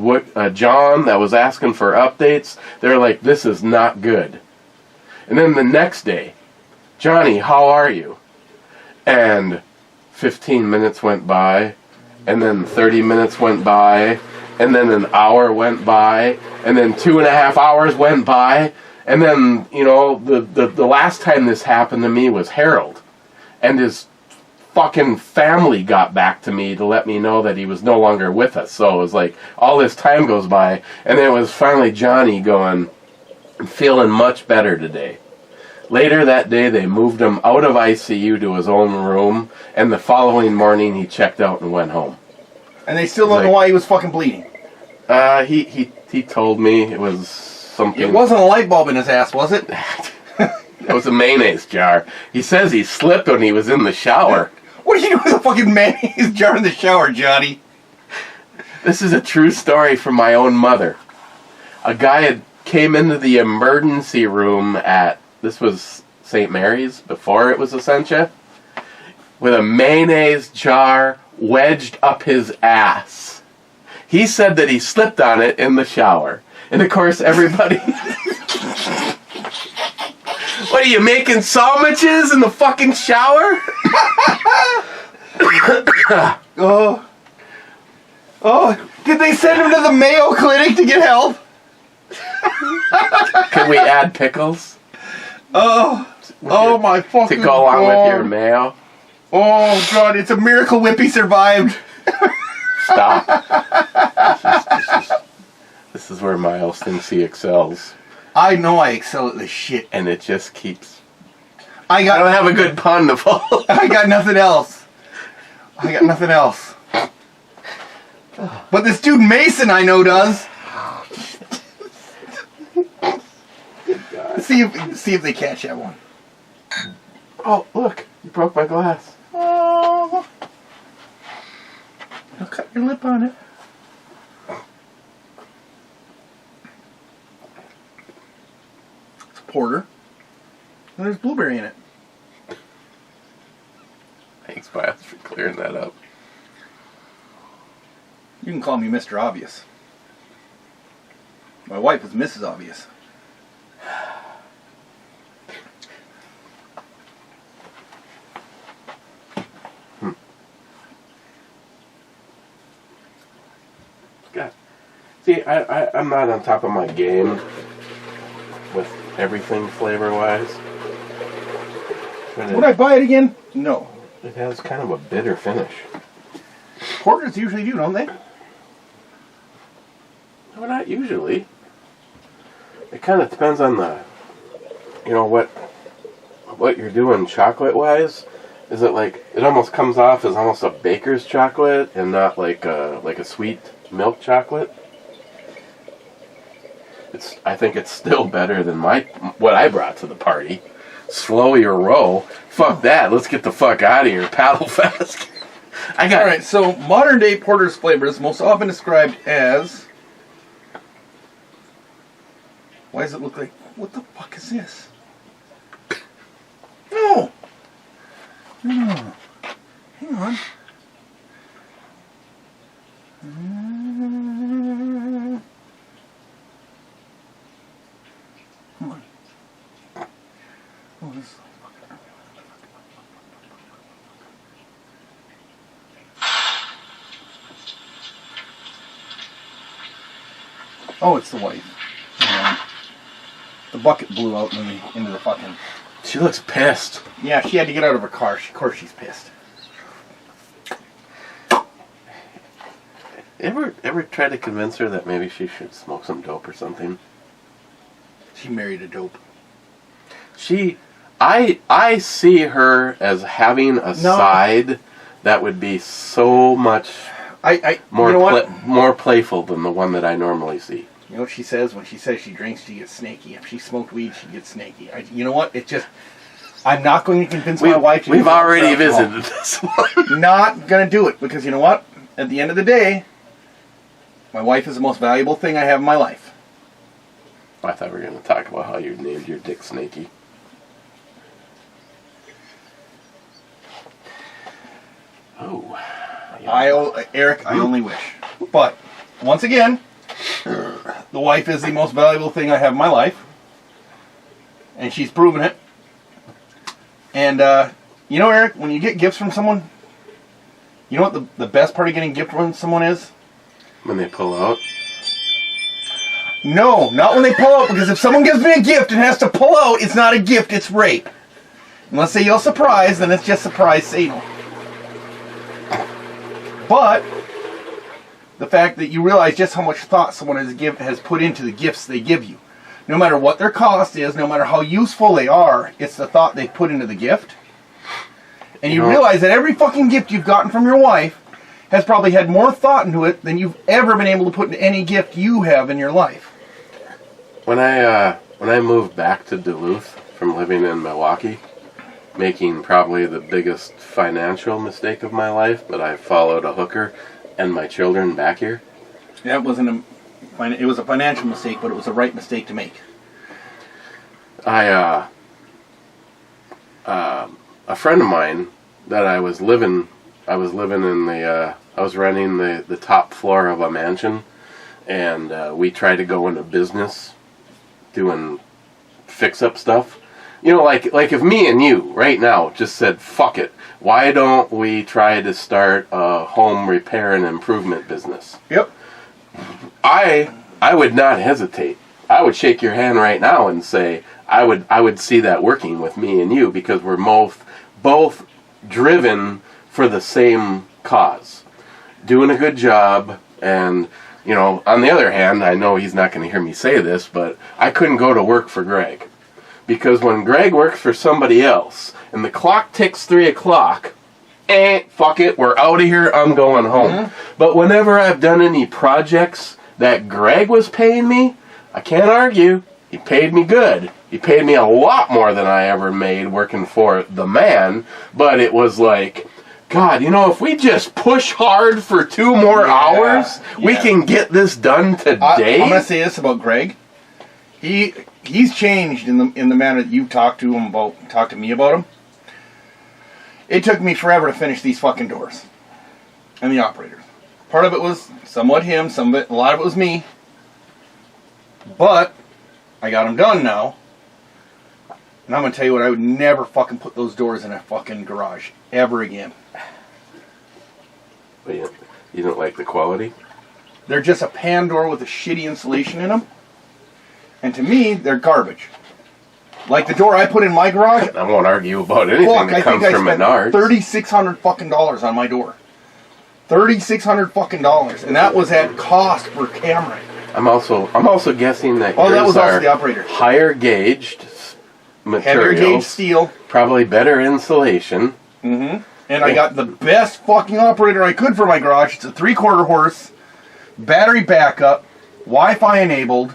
John that was asking for updates, they're like, this is not good. And then the next day, Johnny, how are you? And 15 minutes went by, and then 30 minutes went by, and then an hour went by, and then 2.5 hours went by. And then, you know, the last time this happened to me was Harold. And his fucking family got back to me to let me know that he was no longer with us. So it was like, all this time goes by. And then it was finally Johnny going, I'm feeling much better today. Later that day, they moved him out of ICU to his own room. And the following morning, he checked out and went home. And they still don't know why he was fucking bleeding? He told me it was... something. It wasn't a light bulb in his ass, was it? It was a mayonnaise jar. He says he slipped when he was in the shower. What are you doing with a fucking mayonnaise jar in the shower, Johnny? This is a true story from my own mother. A guy came into the emergency room at, this was St. Mary's, before it was Essentia, with a mayonnaise jar wedged up his ass. He said that he slipped on it in the shower. And of course, everybody... What are you, making sandwiches in the fucking shower? Oh. Oh, did they send him to the Mayo Clinic to get help? Can we add pickles Oh. Oh my fucking to go along with your God. mayo? Oh God, it's a miracle Whippy survived. Stop. This is where Miles thinks he excels. I know I excel at this shit. And it just keeps... I I don't got have a good pun to follow. I got nothing else. I got nothing else. But this dude Mason I know does. See if they catch that one. Oh, look. You broke my glass. Oh. I'll cut your lip on it. It's a porter. And there's blueberry in it. Thanks, Miles, for clearing that up. You can call me Mr. Obvious. My wife was Mrs. Obvious. God. See, I'm not on top of my game with everything flavor-wise. Would I buy it again? No. It has kind of a bitter finish. Porters usually do, don't they? No, not usually. It kind of depends on the, what you're doing chocolate-wise. Is it like, it almost comes off as almost a baker's chocolate and not like a sweet milk chocolate? I think it's still better than what I brought to the party. Slow your roll. Fuck that. Let's get the fuck out of here. Paddle fast. Alright, so modern day porter's flavors most often described as... Why does it look like... What the fuck is this? No! No. Hang on. Come on. Oh, this is... Oh, it's the wife. The bucket blew out into the fucking... She looks pissed. Yeah, she had to get out of her car. Of course she's pissed. Ever try to convince her that maybe she should smoke some dope or something? She married a dope. I see her as having a side that would be so much more you know what? more playful than the one that I normally see. You know what she says? When she says she drinks, she gets snaky. If she smoked weed, she gets snaky. You know what? It just... I'm not going to convince my wife to We've do already something. visited this one. Not going to do it, because you know what? At the end of the day, my wife is the most valuable thing I have in my life. I thought we were going to talk about how you named your dick Snaky. Oh. Eric, I only wish. But, once again, the wife is the most valuable thing I have in my life. And she's proven it. And, you know, Eric, when you get gifts from someone, you know what the best part of getting a gift from someone is? When they pull out? No, not when they pull out, because if someone gives me a gift and has to pull out, it's not a gift, it's rape. Unless they yell surprise, then it's just surprise Satan. But the fact that you realize just how much thought someone has put into the gifts they give you. No matter what their cost is, no matter how useful they are, it's the thought they put into the gift. And you realize that every fucking gift you've gotten from your wife has probably had more thought into it than you've ever been able to put into any gift you have in your life. When I moved back to Duluth from living in Milwaukee, making probably the biggest financial mistake of my life, but I followed a hooker and my children back here. That wasn't it was a financial mistake, but it was the right mistake to make. A friend of mine that I was renting the top floor of a mansion, and we tried to go into business doing fix-up stuff. You know, like if me and you right now just said, fuck it, why don't we try to start a home repair and improvement business? Yep. I would not hesitate. I would shake your hand right now and say I would see that working with me and you, because we're both driven for the same cause, doing a good job. And you know, on the other hand, I know he's not going to hear me say this, but I couldn't go to work for Greg, because when Greg works for somebody else and the clock ticks 3 o'clock, fuck it, we're out of here, I'm going home. Mm-hmm. But whenever I've done any projects that Greg was paying me, I can't argue. He paid me good. He paid me a lot more than I ever made working for the man. But it was like, God, you know, if we just push hard for 2 more hours, we can get this done today. I'm going to say this about Greg. He's changed in the manner that you talked to me about him. It took me forever to finish these fucking doors and the operators. Part of it was somewhat him, a lot of it was me. But I got them done now. And I'm going to tell you what, I would never fucking put those doors in a fucking garage ever again. But you don't like the quality? They're just a pan door with a shitty insulation in them. And to me, they're garbage. Like the door I put in my garage. I won't argue about anything that comes from Menards. $3,600 fucking dollars on my door. $3,600 fucking dollars, and that was at cost per camera. I'm also guessing that that was also the operator. Higher gauged material, heavier gauge steel, probably better insulation. Mm-hmm. And I got the best fucking operator I could for my garage. It's a 3/4 horse, battery backup, Wi-Fi enabled,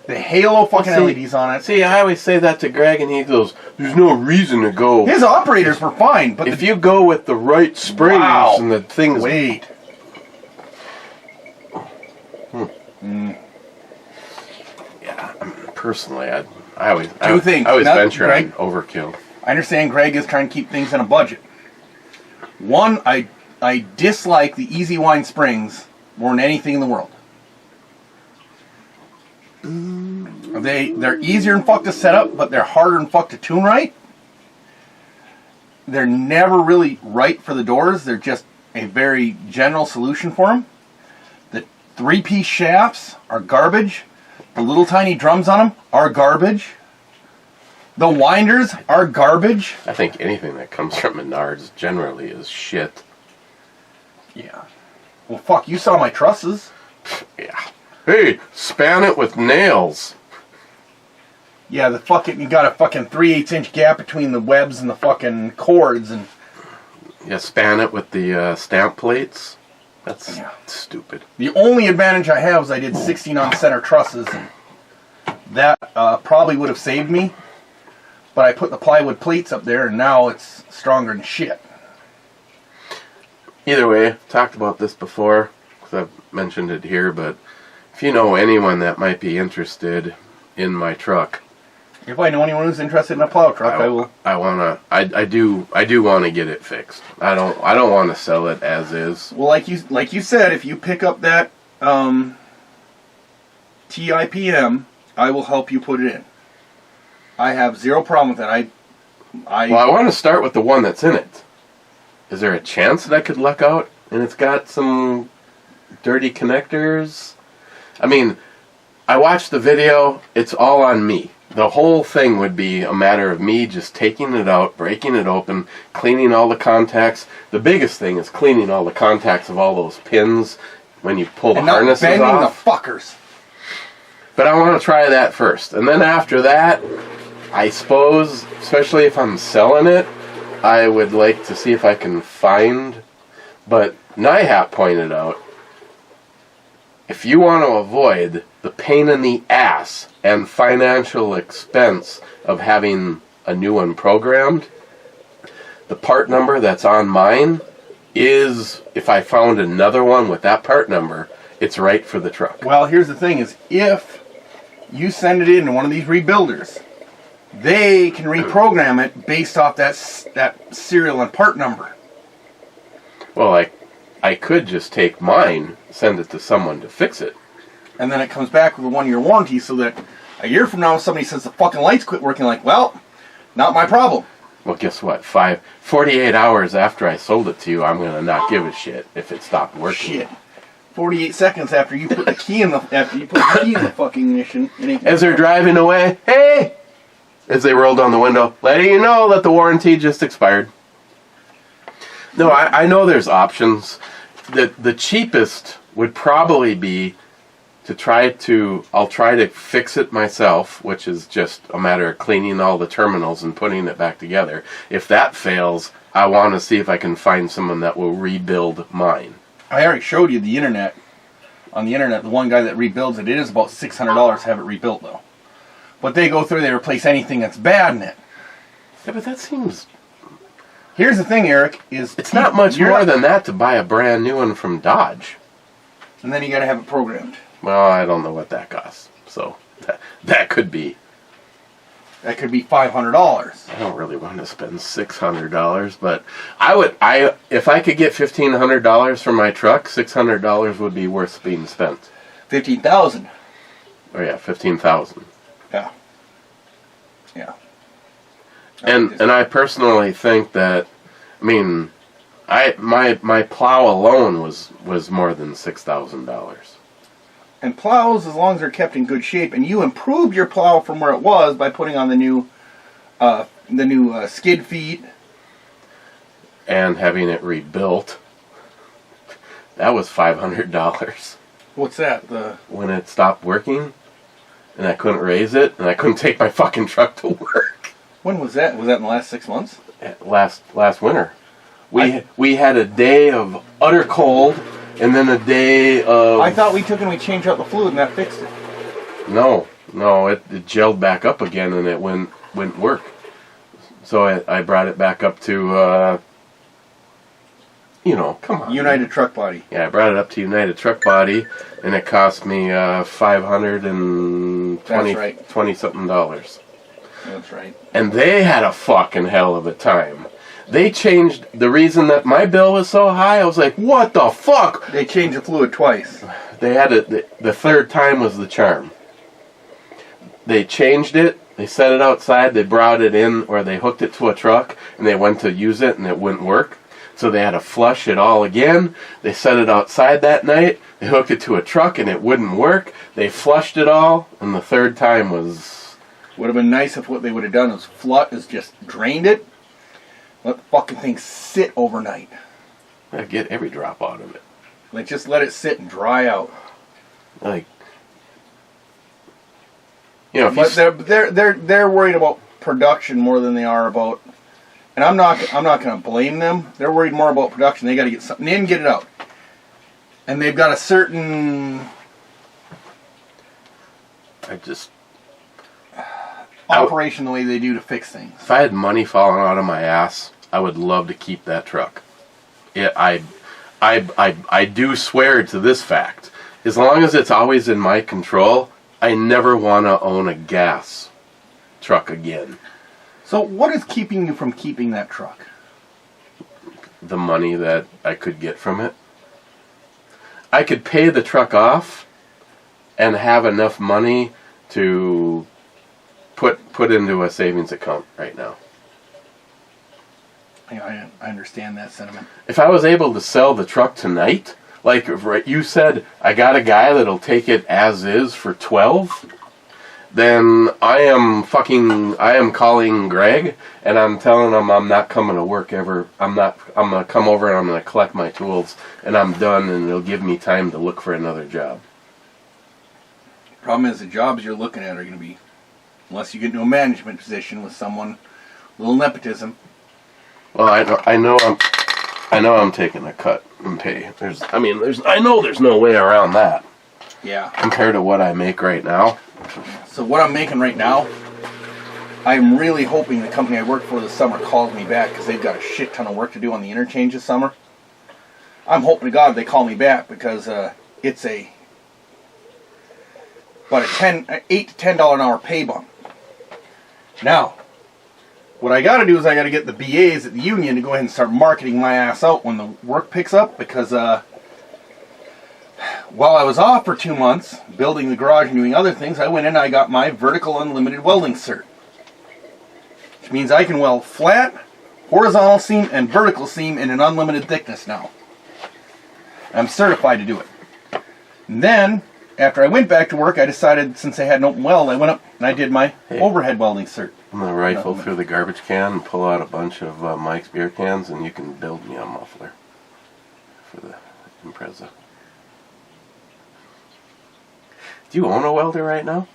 the Halo fucking LEDs on it. See, I always say that to Greg, and he goes, "There's no reason to go." His operators were fine, but if you go with the right springs and the things. Wait. Yeah, personally, I always things. venture Greg, on overkill. I understand Greg is trying to keep things in a budget. One, I dislike the Easy Wine springs more than anything in the world. They're easier than fuck to set up, but they're harder than fuck to tune right. They're never really right for the doors. They're just a very general solution for them. The 3-piece shafts are garbage. The little tiny drums on them are garbage. The winders are garbage. I think anything that comes from Menards generally is shit. Yeah. Well, fuck, you saw my trusses. Yeah. Hey, span it with nails. Yeah, you got a fucking 3/8-inch gap between the webs and the fucking cords, and yeah, span it with the stamp plates. That's stupid. The only advantage I have is I did 16 on center trusses, and that probably would have saved me. But I put the plywood plates up there, and now it's stronger than shit. Either way, I've talked about this before, because I've mentioned it here, but if you know anyone that might be interested in my truck, if I know anyone who's interested in a plow truck, I will. I do want to get it fixed. I don't want to sell it as is. Well, like you said, if you pick up that TIPM, I will help you put it in. I have zero problem with that. I want to start with the one that's in it. Is there a chance that I could luck out and it's got some dirty connectors? I mean, I watched the video. It's all on me. The whole thing would be a matter of me just taking it out, breaking it open, cleaning all the contacts. The biggest thing is cleaning all the contacts of all those pins when you pull the harnesses off. And not bending the fuckers. But I want to try that first. And then after that, I suppose, especially if I'm selling it, I would like to see if I can find. But NIHAP pointed out, if you want to avoid the pain in the ass and financial expense of having a new one programmed, the part number that's on mine is, if I found another one with that part number, it's right for the truck. Well, here's the thing is, if you send it in to one of these rebuilders, they can reprogram it based off that serial and part number. Well, I could just take mine, send it to someone to fix it. And then it comes back with a 1-year warranty, so that a year from now, if somebody says the fucking lights quit working, like, well, Not my problem. Well, guess what? 48 hours after I sold it to you, I'm gonna not give a shit if it stopped working. Shit. 48 seconds after you put the key in the fucking ignition. As they're driving away, hey! As they roll down the window, letting you know that the warranty just expired. No, I know there's options. The cheapest would probably be I'll try to fix it myself, which is just a matter of cleaning all the terminals and putting it back together. If that fails, I want to see if I can find someone that will rebuild mine. I already showed you the internet. On the internet, the one guy that rebuilds it, it is about $600 to have it rebuilt, though. But they go through, they replace anything that's bad in it. Yeah, but that seems... Here's the thing, Eric, is... It's not much more than that to buy a brand new one from Dodge. And then you gotta have it programmed. Well, I don't know what that costs. So, that could be... That could be $500. I don't really want to spend $600, but if I could get $1,500 for my truck, $600 would be worth being spent. $15,000. Oh yeah, $15,000. Yeah. Yeah. And I personally think that, I mean, my plow alone was more than $6,000. And plows, as long as they're kept in good shape, and you improved your plow from where it was by putting on the new skid feet and having it rebuilt, that was $500. What's that? When it stopped working, and I couldn't raise it, and I couldn't take my fucking truck to work. When was that? Was that in the last 6 months? Last winter. We had a day of utter cold. And then a day of... I thought we took and we changed out the fluid and that fixed it. No, it gelled back up again and it wouldn't work. So I brought it back up to, come on. United Truck Body. Yeah, I brought it up to United Truck Body and it cost me $520 something. That's right. And they had a fucking hell of a time. They changed the reason that my bill was so high. I was like, what the fuck? They changed the fluid twice. They had it. The third time was the charm. They changed it. They set it outside. They brought it in, or they hooked it to a truck, and they went to use it, and it wouldn't work. So they had to flush it all again. They set it outside that night. They hooked it to a truck, and it wouldn't work. They flushed it all, and the third time was... Would have been nice if what they would have done is just drained it. Let the fucking thing sit overnight. I get every drop out of it. Like, just let it sit and dry out. Like, if but they're worried about production more than they are about. And I'm not going to blame them. They're worried more about production. They got to get something in, get it out. And they've got a certain. Operation the way they do to fix things. If I had money falling out of my ass, I would love to keep that truck. I do swear to this fact. As long as it's always in my control, I never want to own a gas truck again. So what is keeping you from keeping that truck? The money that I could get from it. I could pay the truck off and have enough money to put into a savings account right now. I understand that sentiment. If I was able to sell the truck tonight, like you said, I got a guy that'll take it as is for $12, then I am calling Greg and I'm telling him I'm not coming to work ever. I'm going to come over and I'm going to collect my tools and I'm done, and it'll give me time to look for another job. Problem is, the jobs you're looking at are going to be, unless you get into a management position with someone, a little nepotism. Well, I know I'm taking a cut in pay. I know there's no way around that. Yeah. Compared to what I make right now. So what I'm making right now, I'm really hoping the company I work for this summer calls me back, because they've got a shit ton of work to do on the interchange this summer. I'm hoping to God they call me back, because it's about $8 to $10 an hour pay bump. Now, what I got to do is I got to get the BAs at the union to go ahead and start marketing my ass out when the work picks up, because while I was off for 2 months building the garage and doing other things, I went in and I got my vertical unlimited welding cert. which means I can weld flat, horizontal seam, and vertical seam in an unlimited thickness now. I'm certified to do it. And then, after I went back to work, I decided, since I had an open weld, I went up and I did my overhead welding cert. I'm going to rifle through the garbage can and pull out a bunch of Mike's beer cans, and you can build me a muffler for the Impreza. Do you own a welder right now?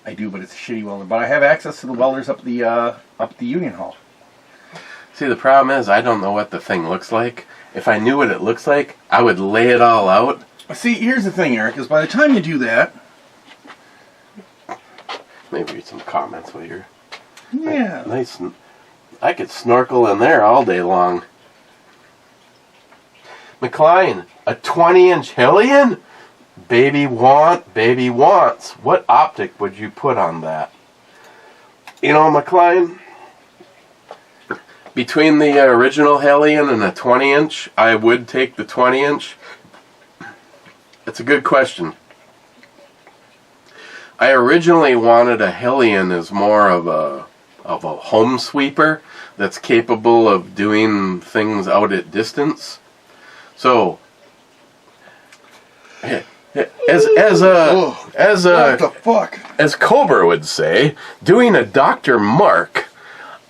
I do, but it's a shitty welder. But I have access to the welders up the Union Hall. See, the problem is I don't know what the thing looks like. If I knew what it looks like, I would lay it all out. See, here's the thing, Eric, is by the time you do that... Maybe read some comments while you're... Yeah. Nice. I could snorkel in there all day long. McLean, a 20-inch Hillian? Baby wants. What optic would you put on that? You know, McLean, between the original Hellion and a 20-inch, I would take the 20-inch. It's a good question. I originally wanted a Hellion as more of a home sweeper that's capable of doing things out at distance. So, as what the fuck? As Cobra would say, doing a Dr. Mark,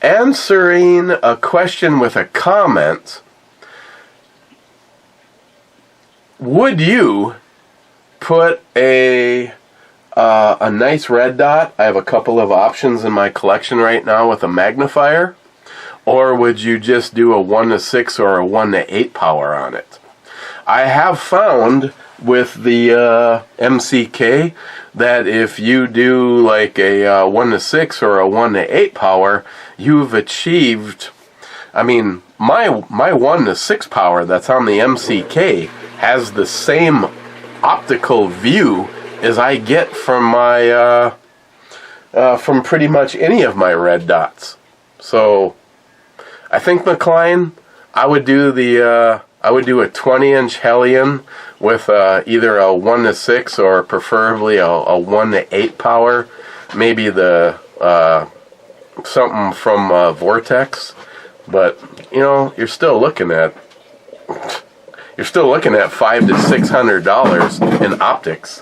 answering a question with a comment, would you put a nice red dot? I have a couple of options in my collection right now with a magnifier. Or would you just do a 1-6 or a 1-8 power on it? I have found with the MCK that if you do like a 1-6 or a 1-8 power, you've achieved, I mean, my 1-6 power that's on the MCK has the same optical view as I get from my from pretty much any of my red dots. So I think, McLean, I would do a 20-inch Hellion with either a 1-6 or preferably a 1-8 power. Maybe the something from Vortex, but you know, you're still looking at $500 to $600 in optics.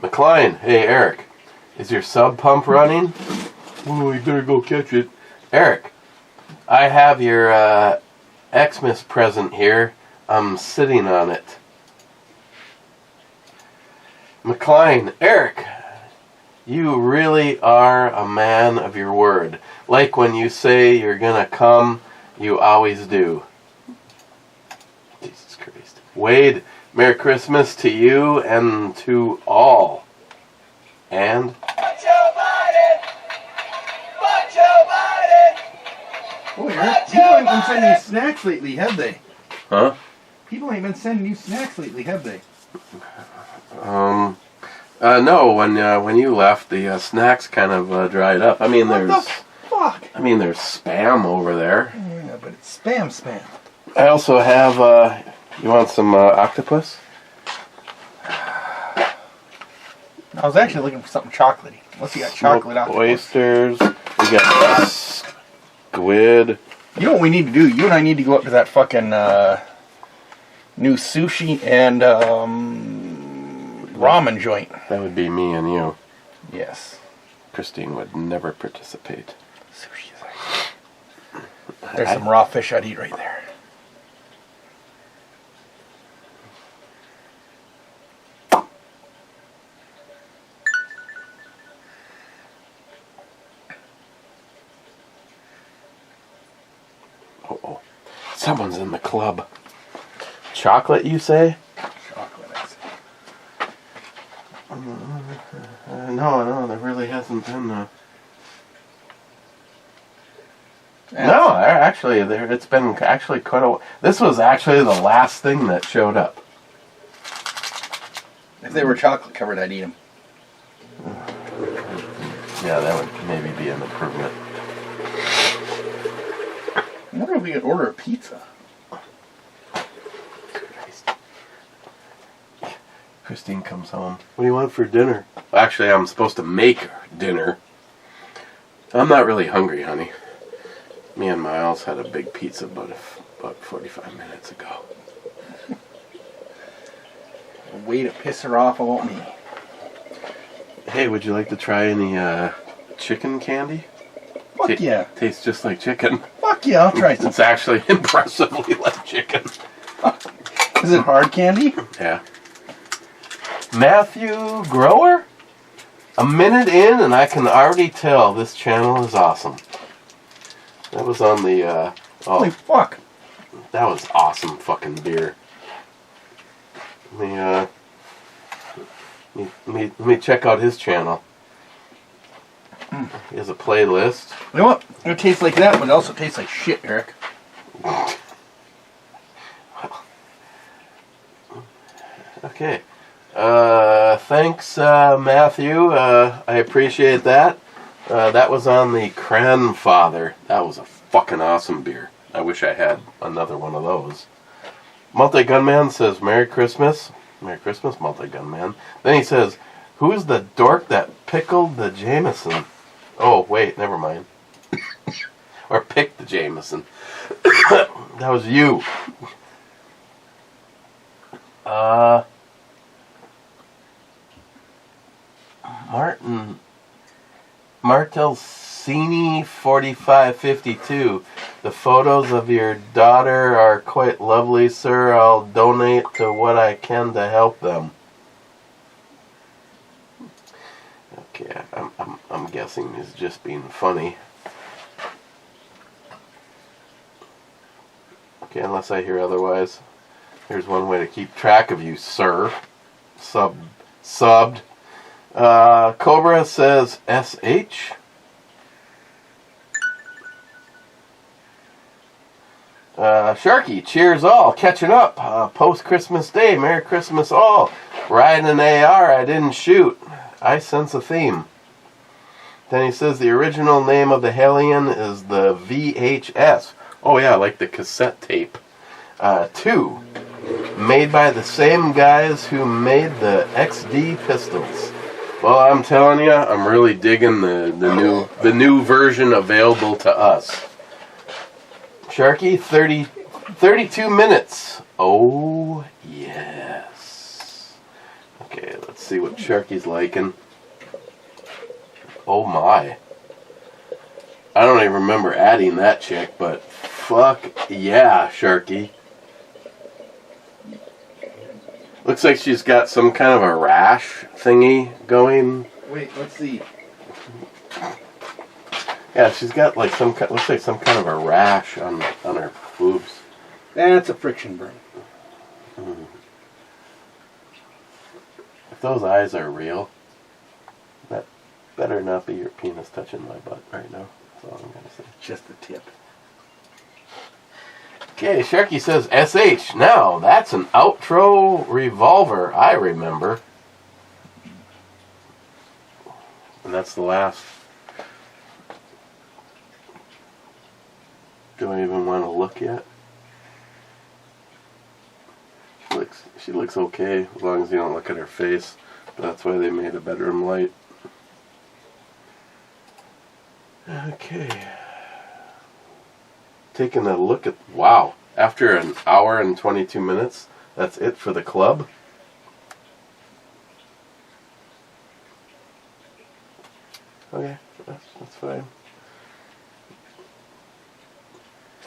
McLean, hey Eric, is your sub pump running? Oh, you better go catch it. Eric, I have your Xmas present here. I'm sitting on it. McLean, Eric, you really are a man of your word. Like when you say you're gonna come, you always do. Jesus Christ. Wade, Merry Christmas to you and to all. And... Boy, Eric, people ain't been sending you snacks lately, have they? Huh? People ain't been sending you snacks lately, have they? No. When you left, the snacks kind of dried up. I mean, What the fuck? I mean, there's Spam over there. Yeah, but it's spam. I also have. You want some octopus? I was actually looking for something chocolatey. Unless you got chocolate octopus. Oysters. We got squid. You know what we need to do? You and I need to go up to that fucking new sushi and ramen joint. That would be me and you. Yes. Christine would never participate. Sushi is like... There's some raw fish I'd eat right there. Oh. Someone's in the club. Chocolate, you say? Chocolate, I say. No, there really hasn't been. No, it's been actually quite a. This was actually the last thing that showed up. If they were chocolate covered, I'd eat them. Yeah, that would maybe be an improvement. I wonder if we could order a pizza. Christine comes home. What do you want for dinner? Actually, I'm supposed to make dinner. I'm not really hungry, honey. Me and Miles had a big pizza about 45 minutes ago. A way to piss her off about me. Hey, would you like to try any chicken candy? Fuck yeah. Tastes just like chicken. Fuck yeah, I'll try some. It's actually impressively like chicken. Is it hard candy? Yeah. Matthew Grower? A minute in and I can already tell this channel is awesome. That was on the, Holy fuck. that was awesome fucking beer. Let me check out his channel. He has a playlist. You know what? It tastes like that, but it also tastes like shit, Eric. Okay. Thanks, Matthew. I appreciate that. That was on the Grandfather. That was a fucking awesome beer. I wish I had another one of those. Multi-Gunman says, Merry Christmas. Merry Christmas, Multi-Gunman. Then he says, who's the dork that pickled the Jameson? Oh, wait, never mind. Or picked the Jameson. That was you. Martelsini 4552. The photos of your daughter are quite lovely, sir. I'll donate to what I can to help them. Okay, I'm guessing he's just being funny. Okay, unless I hear otherwise. Here's one way to keep track of you, sir. Subbed. Cobra says SH. Sharky, cheers all. Catching up. Post-Christmas Day. Merry Christmas all. Riding an AR, I didn't shoot. I sense a theme. Then he says the original name of the Hellion is the VHS. Oh yeah, like the cassette tape. 2. Made by the same guys who made the XD pistols. Well, I'm telling you, I'm really digging the new version available to us. Sharky, 32 minutes. Oh, yes. Okay, let's see what Sharky's liking. Oh my. I don't even remember adding that chick, but fuck yeah, Sharky. Looks like she's got some kind of a rash thingy going. Wait, let's see. Yeah, she's got like looks like some kind of a rash on her boobs. That's a friction burn. If those eyes are real, that better not be your penis touching my butt right now. That's all I'm gonna say. Just the tip. Okay, Sharky says SH. Now, that's an outro revolver, I remember. And that's the last. Do I even want to look yet? She looks okay, as long as you don't look at her face. That's why they made a bedroom light. Okay. Taking a look at, wow, after an hour and 22 minutes, that's it for the club. Okay, that's fine.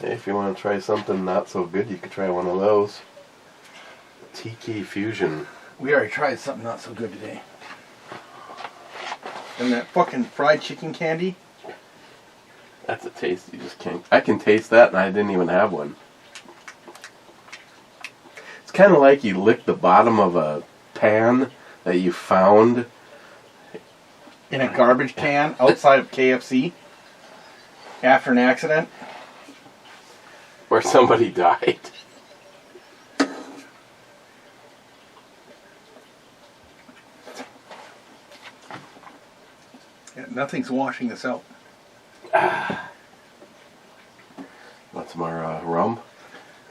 Hey, if you want to try something not so good, you could try one of those. Tiki Fusion. We already tried something not so good today. And that fucking fried chicken candy. That's a taste you just can't. I can taste that and I didn't even have one. It's kind of like you lick the bottom of a pan that you found In a garbage can outside of KFC. After an accident. where somebody died. Yeah, nothing's washing this out. Want some more rum?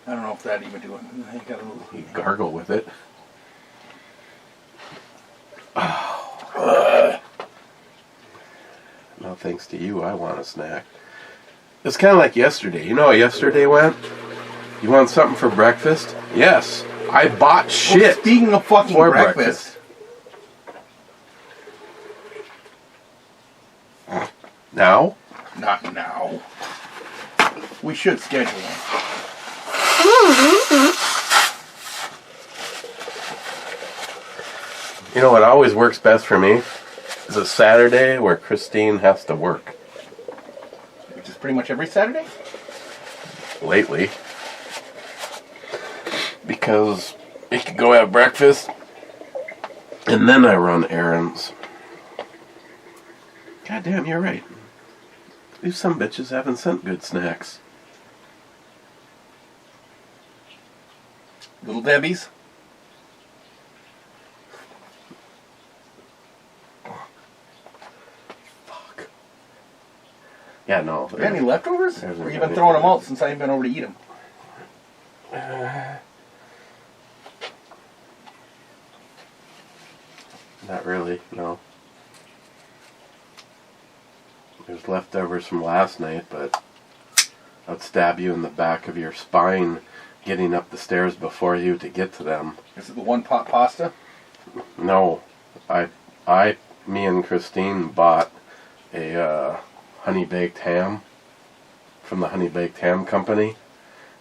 I don't know if that even do it. I got a little. You gargle with it. No thanks to you, I want a snack. It's kind of like yesterday. You know how yesterday went? You want something for breakfast? Yes. I bought shit. Well, speaking of fucking for breakfast. Now? Not now. We should schedule one. You know what always works best for me? Is a Saturday where Christine has to work. Which is pretty much every Saturday? Lately. Because we can go have breakfast and then I run errands. God damn, you're right. These some bitches haven't sent good snacks. Little Debbie's? Fuck. Yeah, no. Got any leftovers? There's Or you a- been throwing them out since I haven't been over to eat them? Not really, no. There's leftovers from last night, but I'd stab you in the back of your spine getting up the stairs before you to get to them. Is it the one pot pasta? No, me and Christine bought a honey baked ham from the Honey Baked Ham Company,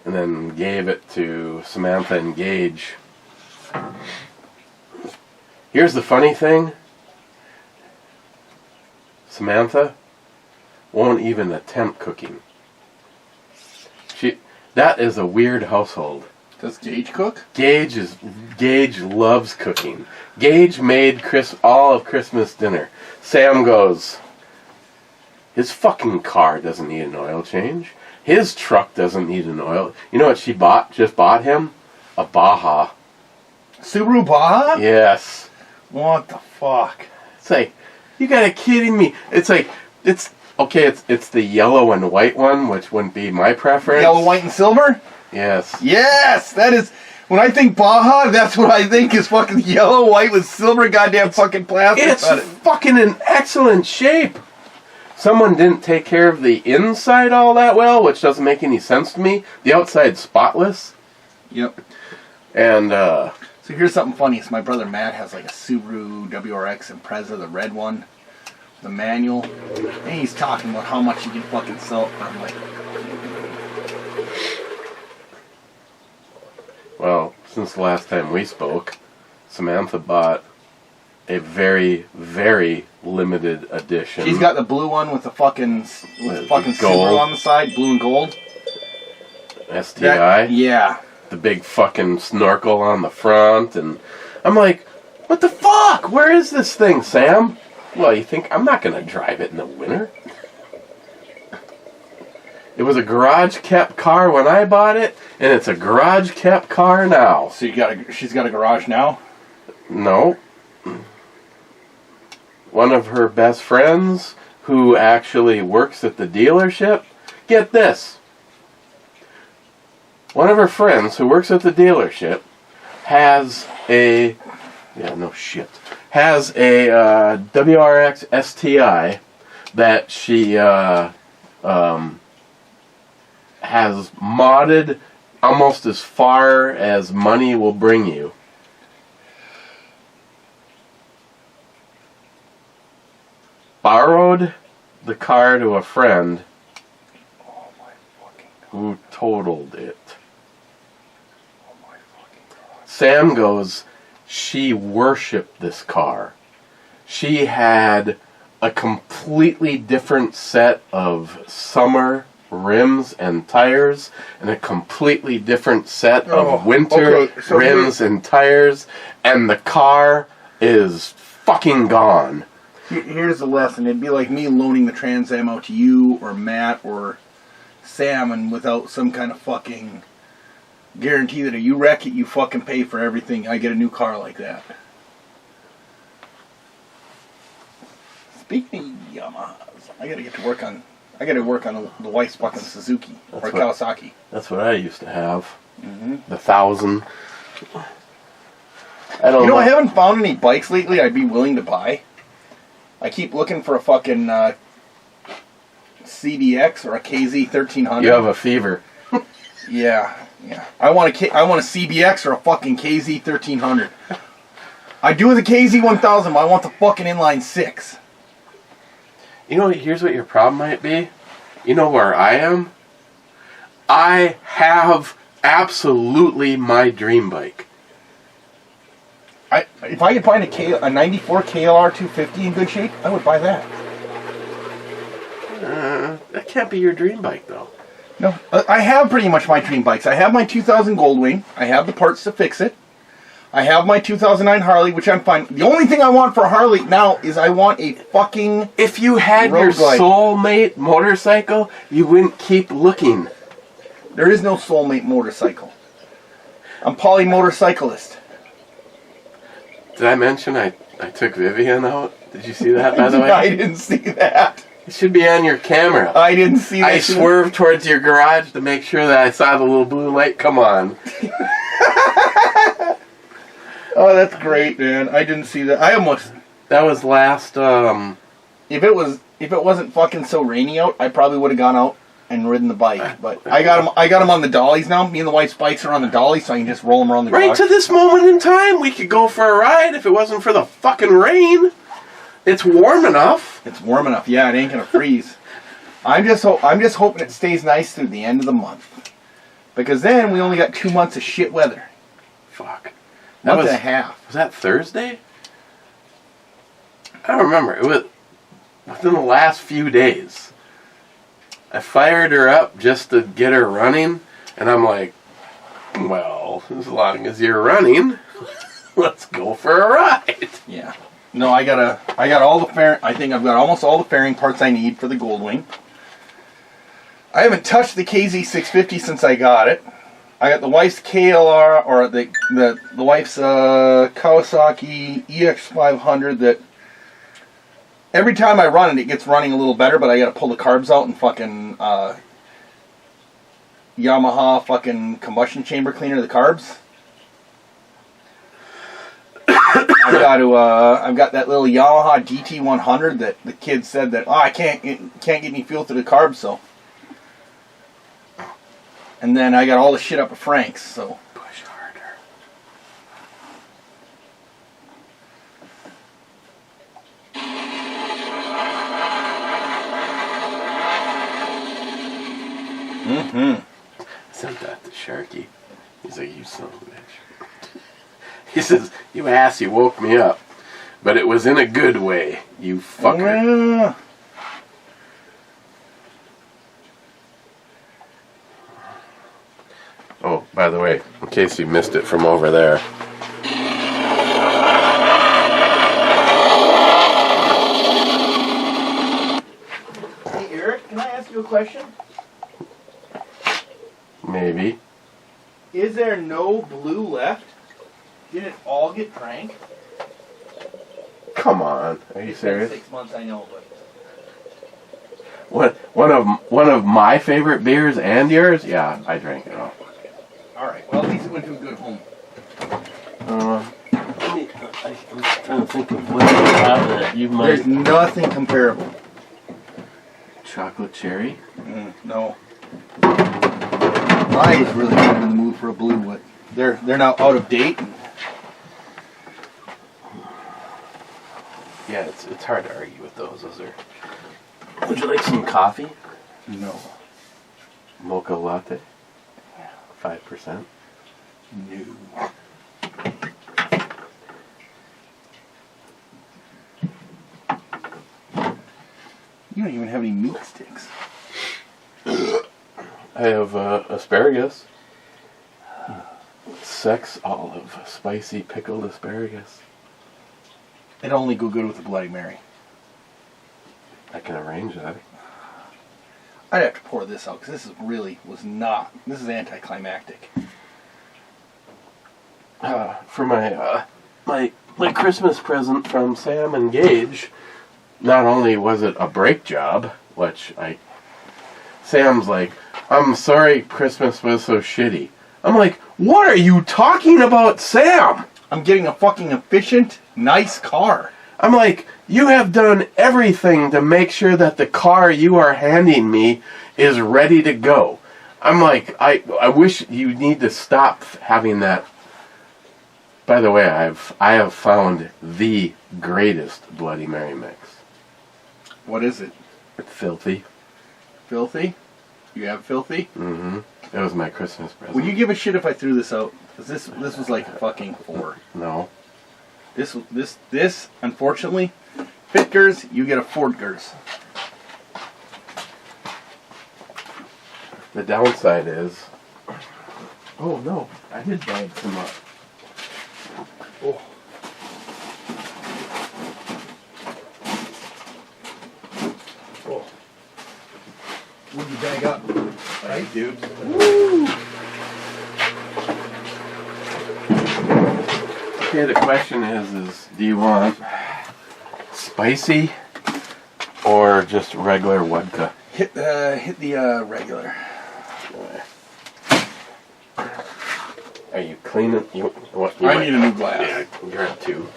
and then gave it to Samantha and Gage. Here's the funny thing: Samantha won't even attempt cooking. That is a weird household. Does Gage cook? Gage loves cooking. Gage made all of Christmas dinner. Sam goes, his fucking car doesn't need an oil change. His truck doesn't need an oil. You know what she just bought him? A Baja. Subaru Baja? Yes. What the fuck? It's like, you gotta kidding me. It's like, it's the yellow and white one, which wouldn't be my preference. Yellow, white, and silver? Yes. Yes! That is... When I think Baja, that's what I think is fucking yellow, white with silver goddamn fucking plastic It's on it. fucking in excellent shape. Someone didn't take care of the inside all that well, which doesn't make any sense to me. The outside's spotless. Yep. And, So here's something funny. So my brother Matt has like a Subaru WRX Impreza, the red one. The manual. And he's talking about how much you can fucking sell it for. I'm like, well, since the last time we spoke, Samantha bought a very, very limited edition. she's got the blue one with the fucking Gold. silver on the side, blue and gold. STI. Yeah. The big fucking snorkel on the front, and I'm like, what the fuck? Where is this thing, Sam? Well, you think I'm not gonna drive it in the winter? It was a garage-kept car when I bought it, and it's a garage-kept car now. So she's got a garage now? No. One of her best friends, who actually works at the dealership, get this. One of her friends who works at the dealership has a WRX STI that she has modded almost as far as money will bring you. Borrowed the car to a friend who totaled it. Sam goes, she worshipped this car. She had a completely different set of summer rims and tires and a completely different set of winter rims and tires, and the car is fucking gone. Here's the lesson. It'd be like me loaning the Trans Am out to you or Matt or Sam, and without some kind of fucking guarantee that if you wreck it, you fucking pay for everything. I get a new car like that. Speaking of Yamahas, I gotta get to work on. I gotta work on the wife's fucking Suzuki or Kawasaki. That's what I used to have. Mm-hmm. The 1000. I don't You know, know. I haven't found any bikes lately I'd be willing to buy. I keep looking for a fucking CBX or a KZ1300. You have a fever. Yeah. I want a CBX or a fucking KZ1300. I do with a KZ1000, but I want the fucking inline 6. You know, here's what your problem might be. You know where I am? I have absolutely my dream bike. If I could find a 94 KLR 250 in good shape, I would buy that. That can't be your dream bike, though. No, I have pretty much my dream bikes. I have my 2000 Goldwing. I have the parts to fix it. I have my 2009 Harley, which I'm fine. The only thing I want for a Harley now is I want a fucking If you had your road bike. soulmate motorcycle, you wouldn't keep looking. There is no soulmate motorcycle. I'm poly motorcyclist. Did I mention I took Vivian out? Did you see that, by the way? I didn't see that. It should be on your camera. I didn't see that. I swerved towards your garage to make sure that I saw the little blue light come on. Oh, that's great, man. I didn't see that. I almost. That was last, If it wasn't fucking so rainy out, I probably would have gone out and ridden the bike. But I got them on the dollies now. Me and the wife's bikes are on the dolly, so I can just roll them around the right garage. to this moment in time, we could go for a ride if it wasn't for the fucking rain. It's warm enough. It's warm enough. Yeah, it ain't gonna freeze. I'm just hoping it stays nice through the end of the month, because then we only got 2 months of shit weather. Fuck. Month and a half. Was that Thursday? I don't remember. It was within the last few days. I fired her up just to get her running, and I'm like, well, as long as you're running, let's go for a ride. Yeah. No, I got all the I think I've got almost all the fairing parts I need for the Goldwing. I haven't touched the KZ650 since I got it. I got the wife's KLR, or the wife's Kawasaki EX500 that every time I run it, it gets running a little better, but I got to pull the carbs out and fucking Yamaha fucking combustion chamber cleaner the carbs. I've got that little Yamaha DT100 that the kid said that I can't get any fuel through the carbs, so. And then I got all the shit up at Frank's, so. Push harder. Sent that to Sharky. He's like, you son of a bitch. He says, you ass, you woke me up. But it was in a good way, you fucker. Yeah. Oh, by the way, in case you missed it from over there. Hey, Eric, can I ask you a question? Maybe. Is there no blue left? Did it all get drank? Come on, are you It's been serious? 6 months, I know, but. One of my favorite beers and yours? Yeah, I drank it all. Alright, well, at least it went to a good home. I'm trying to think of what you have that you might. There's nothing comparable. Chocolate cherry? No. I was really kind of in the mood for a blue, but they're now out of date. Yeah, it's hard to argue with those. Those are. Would you like some coffee? No. Mocha latte? 5%. No. You don't even have any meat sticks. I have asparagus. Sex olive, spicy pickled asparagus. It'd only go good with a Bloody Mary. I can arrange that. I'd have to pour this out because this is anticlimactic. For my my Christmas present from Sam and Gage, not only was it a brake job, which Sam's like, I'm sorry Christmas was so shitty. I'm like, what are you talking about, Sam? I'm getting a fucking efficient, nice car. I'm like, you have done everything to make sure that the car you are handing me is ready to go. I'm like, I wish you need to stop having that. By the way, I have found the greatest Bloody Mary mix. What is it? It's filthy. Filthy? You have filthy? Mm-hmm. It was my Christmas present. Would you give a shit if I threw this out? Because this was like a fucking 4. No. This, unfortunately, Fitkers, you get a Fordgers. The downside is... Oh, no. I did bag some up. Oh. Oh. What'd you bag up? Right, dude. Okay, the question is do you want spicy or just regular vodka? Hit the regular. Are you cleaning? I need a new glass. Yeah, you're at 2.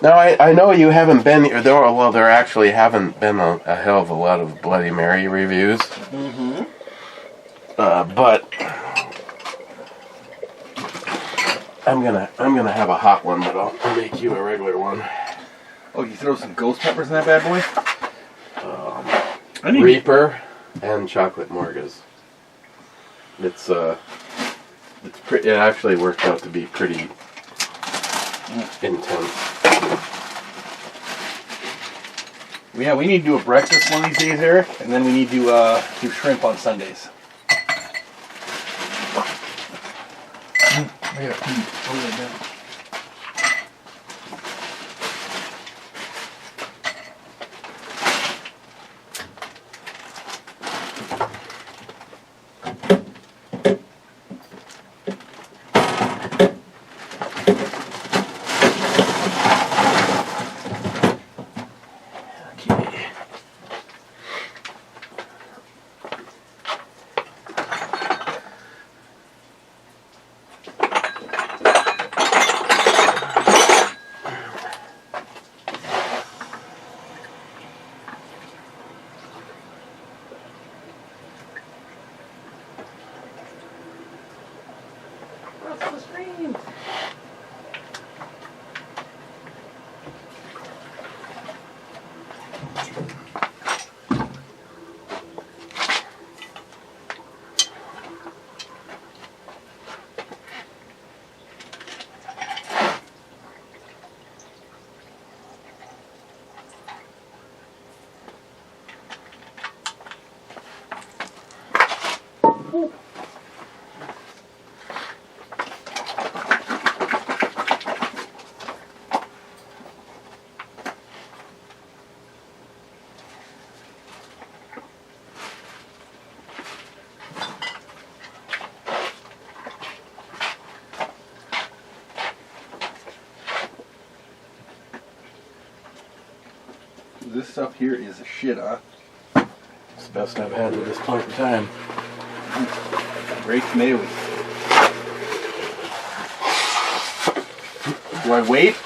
Now, I know you haven't been here. There actually haven't been a hell of a lot of Bloody Mary reviews. Mm-hmm. But I'm gonna have a hot one, but I'll make you a regular one. Oh, you throw some ghost peppers in that bad boy? Reaper and chocolate morgas. It actually worked out to be pretty intense. Yeah, we need to do a breakfast one of these days, Eric, and then we need to do shrimp on Sundays. I gotta pee. Hold it down. This stuff here is a shit, huh? It's the best I've had at this point in time. Great tomato. Do I wait?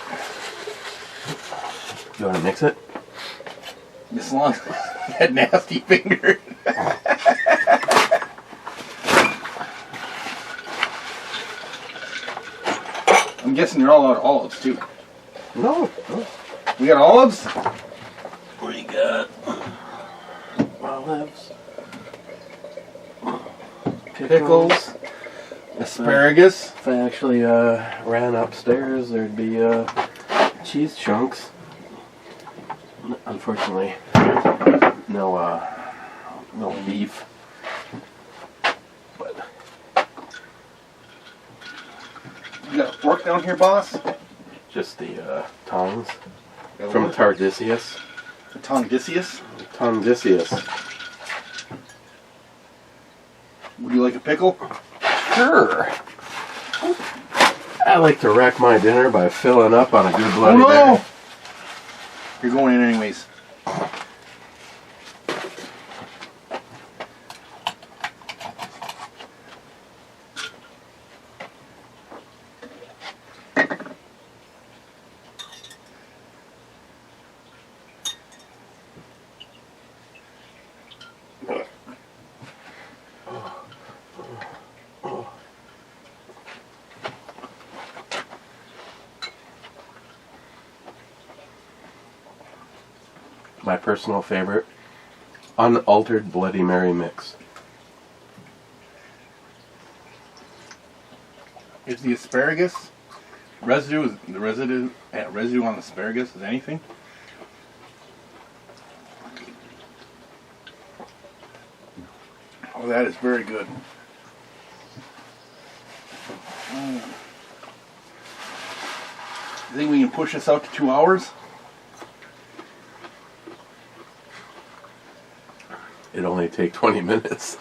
You want to mix it? As long as that nasty finger. I'm guessing you're all out of olives too. No. We got olives? We got olives, Pickles. Asparagus. If I actually ran upstairs, there'd be cheese chunks. Unfortunately, no beef. But You got a fork down here, boss? just the tongs from Tardisius. Tongdisius? Tongdisius. Would you like a pickle? Sure. I like to wreck my dinner by filling up on a good Oh Bloody no! Mary. You're going in anyways. my personal favorite, unaltered Bloody Mary mix. Is the asparagus residue residue on the asparagus is anything? Oh, that is very good. You think we can push this out to 2 hours? It'd only take 20 minutes.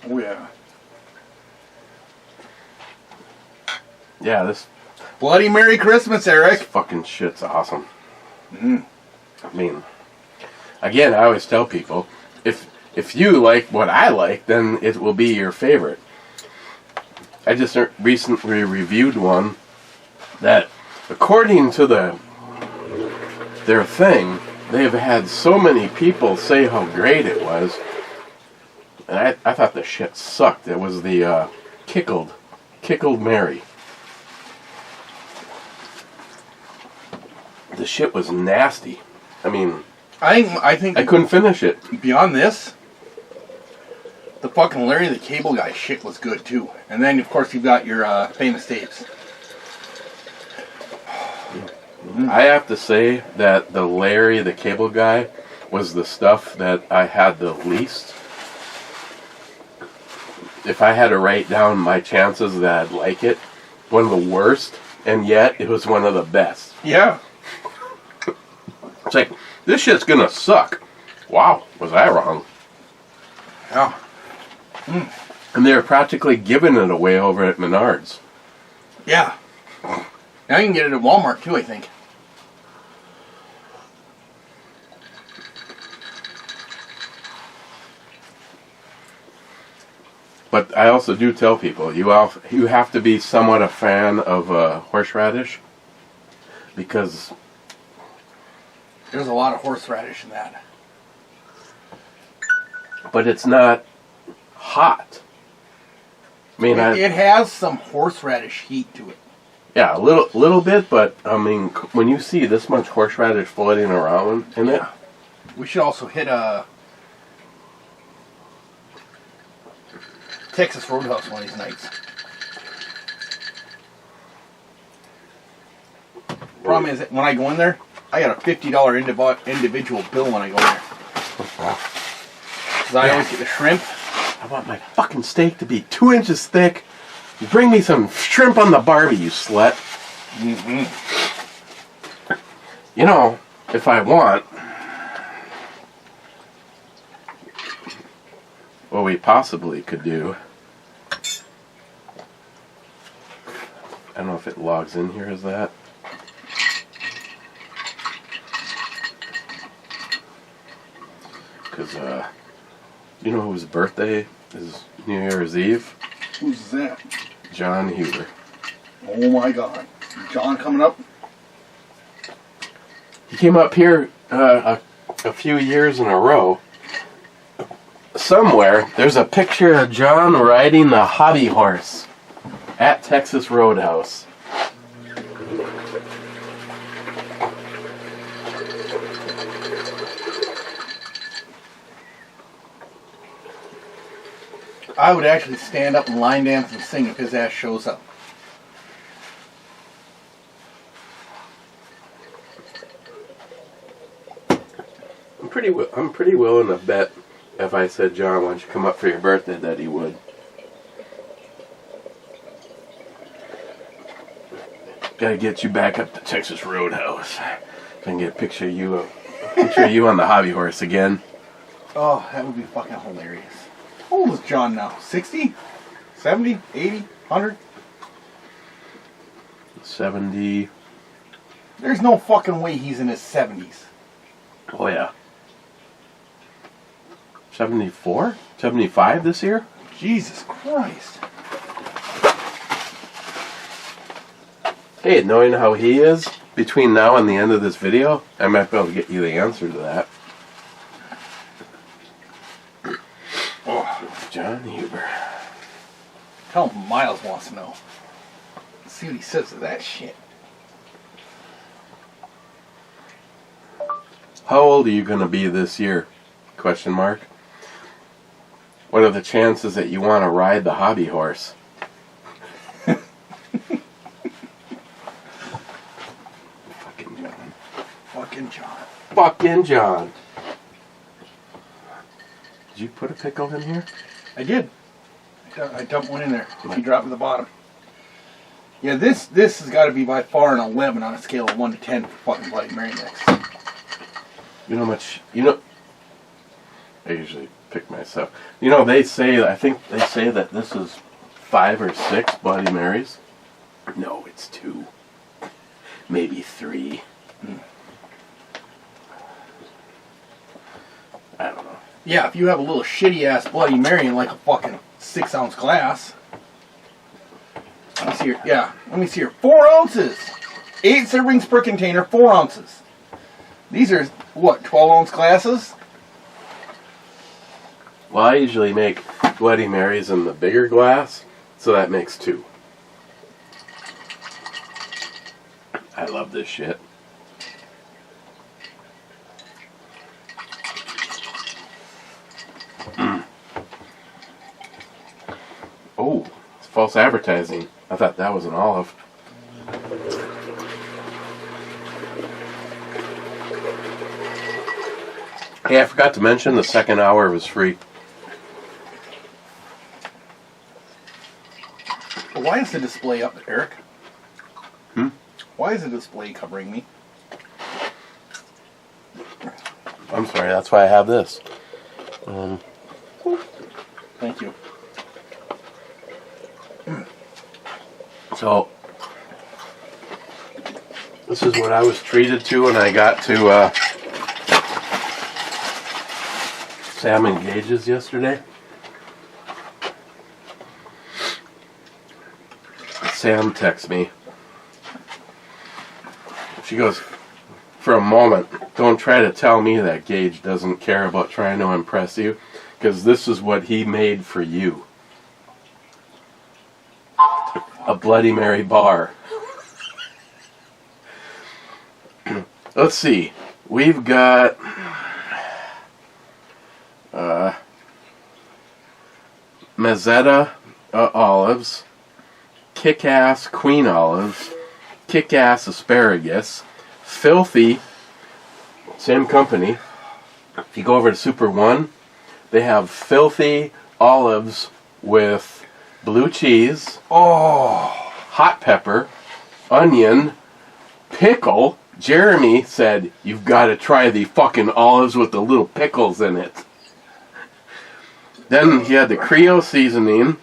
Oh yeah. Yeah, this Bloody Merry Christmas, Eric. fucking shit's awesome. Mm. I mean, again, I always tell people, if you like what I like, then it will be your favorite. I just recently reviewed one that, according to their thing, they've had so many people say how great it was, and I thought the shit sucked. It was the Kickled Mary. The shit was nasty. I mean, I think I couldn't finish it. beyond this, the fucking Larry the Cable Guy shit was good too. And then of course you've got your famous tapes. I have to say that the Larry the Cable Guy was the stuff that I had the least. If I had to write down my chances that I'd like it, one of the worst, and yet it was one of the best. Yeah. It's like, this shit's gonna suck. Wow, was I wrong? Yeah. And they're practically giving it away over at Menards. Yeah. Now you can get it at Walmart too, I think. But I also do tell people, you have to be somewhat a fan of horseradish, because There's a lot of horseradish in that. but it's not hot. I mean, It has some horseradish heat to it. yeah, a little bit, but I mean, when you see this much horseradish floating around in it, We should also hit Texas Roadhouse one of these nights. Problem is, that when I go in there, I got a $50 individual bill when I go in there. Because I always get the shrimp. I want my fucking steak to be 2 inches thick. You bring me some shrimp on the Barbie, you slut. Mm-hmm. You know, if I want, what we possibly could do, I don't know if it logs in here as that. Because, you know whose birthday is New Year's Eve? Who's that? John Huber. Oh my God. John coming up? He came up here a few years in a row. Somewhere, there's a picture of John riding the hobby horse at Texas Roadhouse. I would actually stand up and line dance and sing if his ass shows up. I'm pretty willing to bet if I said, John, why don't you come up for your birthday, that he would. Gotta get you back up to Texas Roadhouse. So I can get a picture of you on the hobby horse again. Oh, that would be fucking hilarious. How old is John now? 60? 70? 80? 100? 70. There's no fucking way he's in his 70s. Oh, yeah. 74? 75 this year? Jesus Christ. Hey, knowing how he is, between now and the end of this video, I might be able to get you the answer to that. Oh, John Huber. Tell him Miles wants to know. Let's see what he says to that shit. How old are you going to be this year? Question mark. What are the chances that you want to ride the hobby horse? Fucking John. Fucking John. Fucking John. Did you put a pickle in here? I did. I dumped one in there. If you drop at the bottom. Yeah, this has got to be by far an 11 on a scale of 1 to 10 for fucking Bloody Mary mix. You know how much, I usually pick myself. They say, I think they say that this is 5 or 6 Bloody Marys. No, it's 2. Maybe 3. I don't know. Yeah, if you have a little shitty ass Bloody Mary in like a fucking 6-ounce glass. Let me see here. Yeah, let me see here. 4 ounces. 8 servings per container, 4 ounces. These are, what, 12-ounce glasses? Well, I usually make Bloody Marys in the bigger glass, so that makes 2. I love this shit. Oh, it's false advertising. I thought that was an olive. Hey, I forgot to mention the second hour was free. Why is the display up, Eric? Why is the display covering me? I'm sorry, that's why I have this. Thank you. So, this is what I was treated to when I got to Sam Engage's yesterday. Sam texts me. She goes, for a moment, don't try to tell me that Gage doesn't care about trying to impress you, because this is what he made for you. A Bloody Mary bar. Let's see. We've got Mezzetta olives, Kick-Ass Queen olives, Kick-Ass asparagus, Filthy, same company. If you go over to Super One, they have Filthy olives with blue cheese, hot pepper, onion, pickle. Jeremy said, you've got to try the fucking olives with the little pickles in it. Then he had the Creole seasoning.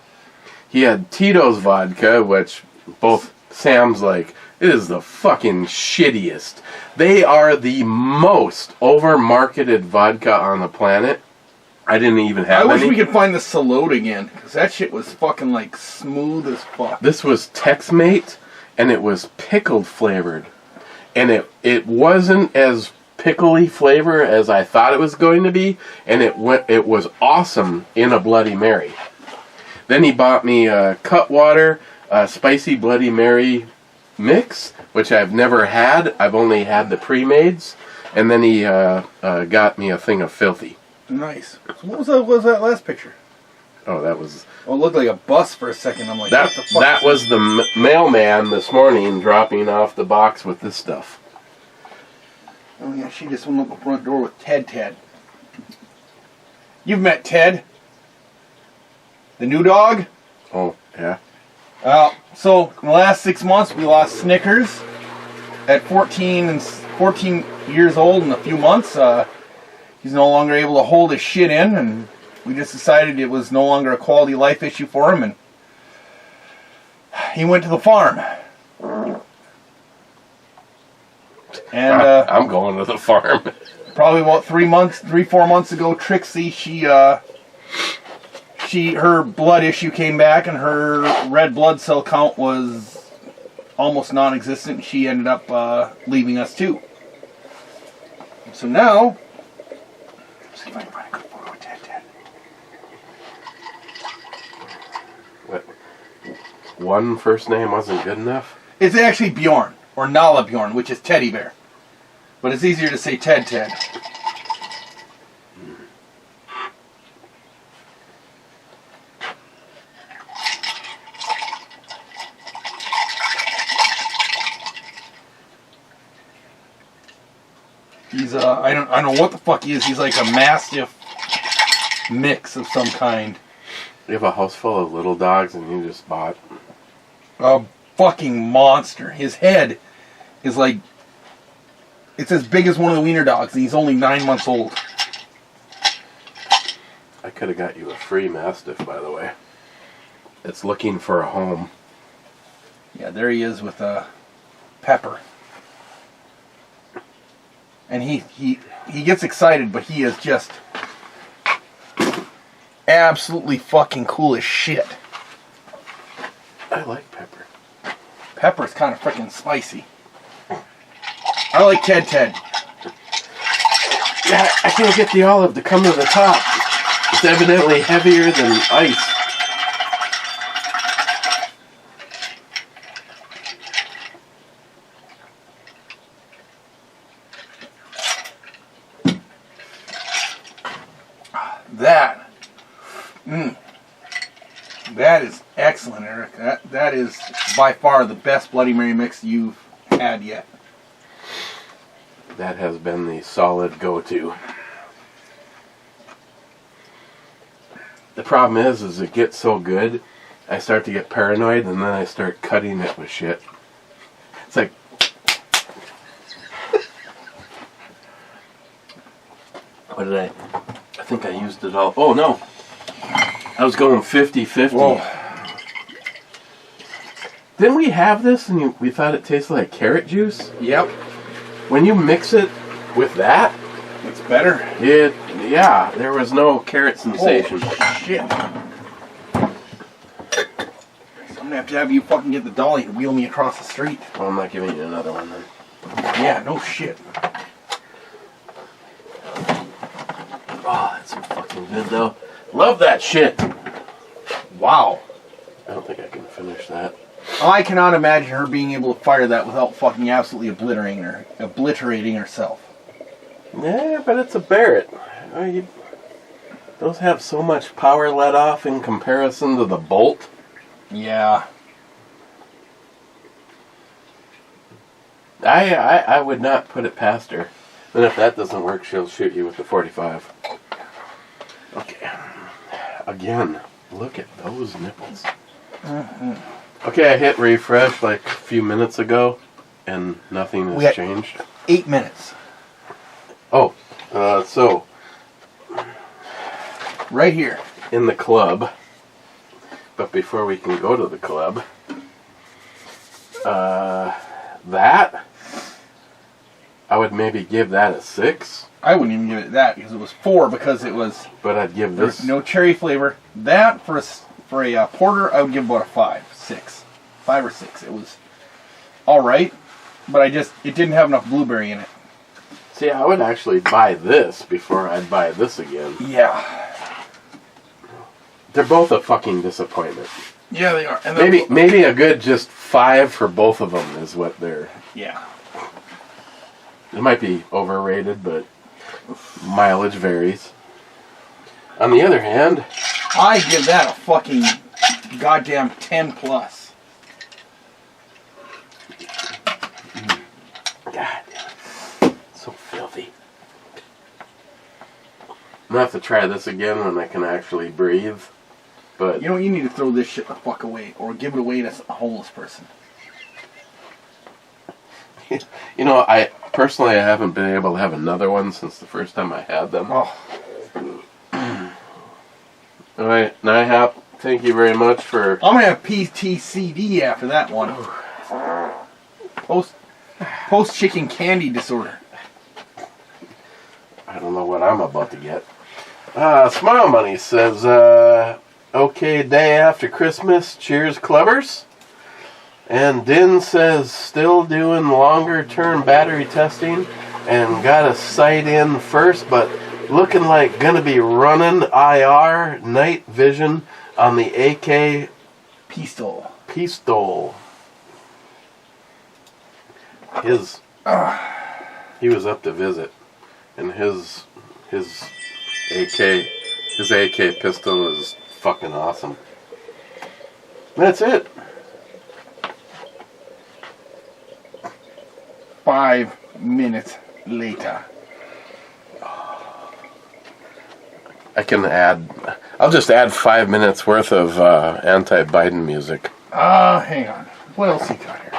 He had Tito's vodka, which both Sam's like, it is the fucking shittiest. They are the most over-marketed vodka on the planet. I didn't even have any. I wish we could find the Salute again, because that shit was fucking like smooth as fuck. This was Tex-Mate, and it was pickled flavored. And it wasn't as pickly flavor as I thought it was going to be, and it was awesome in a Bloody Mary. Then he bought me a Cutwater spicy Bloody Mary mix, which I've never had. I've only had the pre-mades. And then he got me a thing of Filthy. Nice. So what was that last picture? Oh, that was... Oh, it looked like a bus for a second. I'm like, that, what the fuck? that was the mailman this morning dropping off the box with this stuff. Oh, yeah, she just went up the front door with Ted. You've met Ted? The new dog? Oh, yeah. So, in the last 6 months, we lost Snickers. At 14 years old in a few months, he's no longer able to hold his shit in, and we just decided it was no longer a quality life issue for him, and he went to the farm. And I'm going to the farm. Probably about 3-4 months ago, Trixie, her blood issue came back, and her red blood cell count was almost non-existent. She ended up leaving us too. So now, let's see if I can find a good photo of Ted. What? One first name wasn't good enough? It's actually Bjorn, or Nala Bjorn, which is teddy bear. But it's easier to say Ted Ted. He's I don't know what the fuck he is. He's like a mastiff mix of some kind. You have a house full of little dogs and you just bought A fucking monster. His head is like, it's as big as one of the wiener dogs, and he's only 9 months old. I could have got you a free Mastiff, by the way. It's looking for a home. Yeah, there he is with Pepper. And he gets excited, but he is just absolutely fucking cool as shit. I like Pepper. Pepper's kind of freaking spicy. I like Ted Ted. Yeah, I can't get the olive to come to the top. It's evidently heavier than ice. That is excellent, Eric. That is by far the best Bloody Mary mix you've had yet. That has been the solid go-to. The problem is it gets so good, I start to get paranoid, and then I start cutting it with shit. It's like... What did I think I used it all. Oh, no. I was going 50-50. Whoa. Didn't we have this and we thought it tasted like carrot juice? Yep. When you mix it with that, it's better. Yeah, there was no carrot sensation. Oh, shit. I'm gonna have to have you fucking get the dolly and wheel me across the street. Well, I'm not giving you another one then. Yeah, no shit. Oh, that's so fucking good though. Love that shit. Wow. I don't think I can finish that. I cannot imagine her being able to fire that without fucking absolutely obliterating herself. Yeah, but it's a Barrett. Those have so much power let off in comparison to the Bolt. Yeah. I would not put it past her. And if that doesn't work, she'll shoot you with the 45. Okay. Again, look at those nipples. Mm-hmm. Okay, I hit refresh like a few minutes ago, and nothing has changed. 8 minutes. Oh, so... Right here. In the club. But before we can go to the club... that... I would maybe give that a 6. I wouldn't even give it that because it was 4 because it was... But I'd give this... no cherry flavor. That, for a porter, I would give about a 5. 6. 5 or 6. It was alright, but it didn't have enough blueberry in it. See, I would actually buy this before I'd buy this again. Yeah. They're both a fucking disappointment. Yeah, they are. And maybe a good just 5 for both of them is what they're... Yeah. It might be overrated, but mileage varies. On the other hand... I give that a fucking goddamn 10 plus. God damn it. So filthy. I'm gonna have to try this again when I can actually breathe. But you know, you need to throw this shit the fuck away or give it away to a homeless person. You know, I haven't been able to have another one since the first time I had them. Oh. Alright, NIHAP, thank you very much for... I'm gonna have PTCD after that one. Post chicken candy disorder. I don't know what I'm about to get. Smile Money says, okay day after Christmas, cheers clubbers. And Din says, still doing longer term battery testing and got a sight in first, but looking like gonna be running IR night vision on the AK Pistol. His He was up to visit, and his AK pistol is fucking awesome. That's it. 5 minutes later. I'll just add 5 minutes worth of anti-Biden music. Hang on. What else he got here?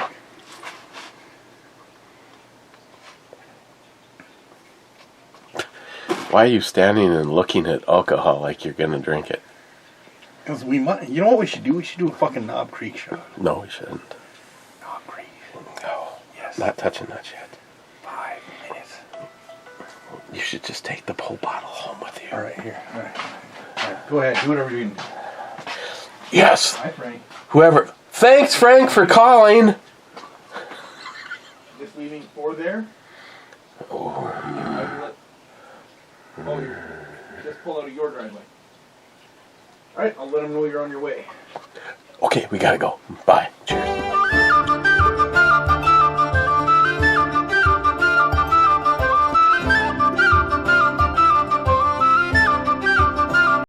Why are you standing and looking at alcohol like you're gonna drink it? Because we might. You know what we should do? We should do a fucking Knob Creek shot. No, we shouldn't. Knob Creek. No. Yes. Not touching that shit. 5 minutes. You should just take the whole bottle home with you. All right, here. All right. Go ahead. Do whatever you're doing. Yes. Hi, Frank. Whoever. Thanks, Frank, for calling. Just leaving 4 there. Oh. Oh, you just pull out of your driveway. All right, I'll let them know you're on your way. Okay, we gotta go. Bye. Cheers.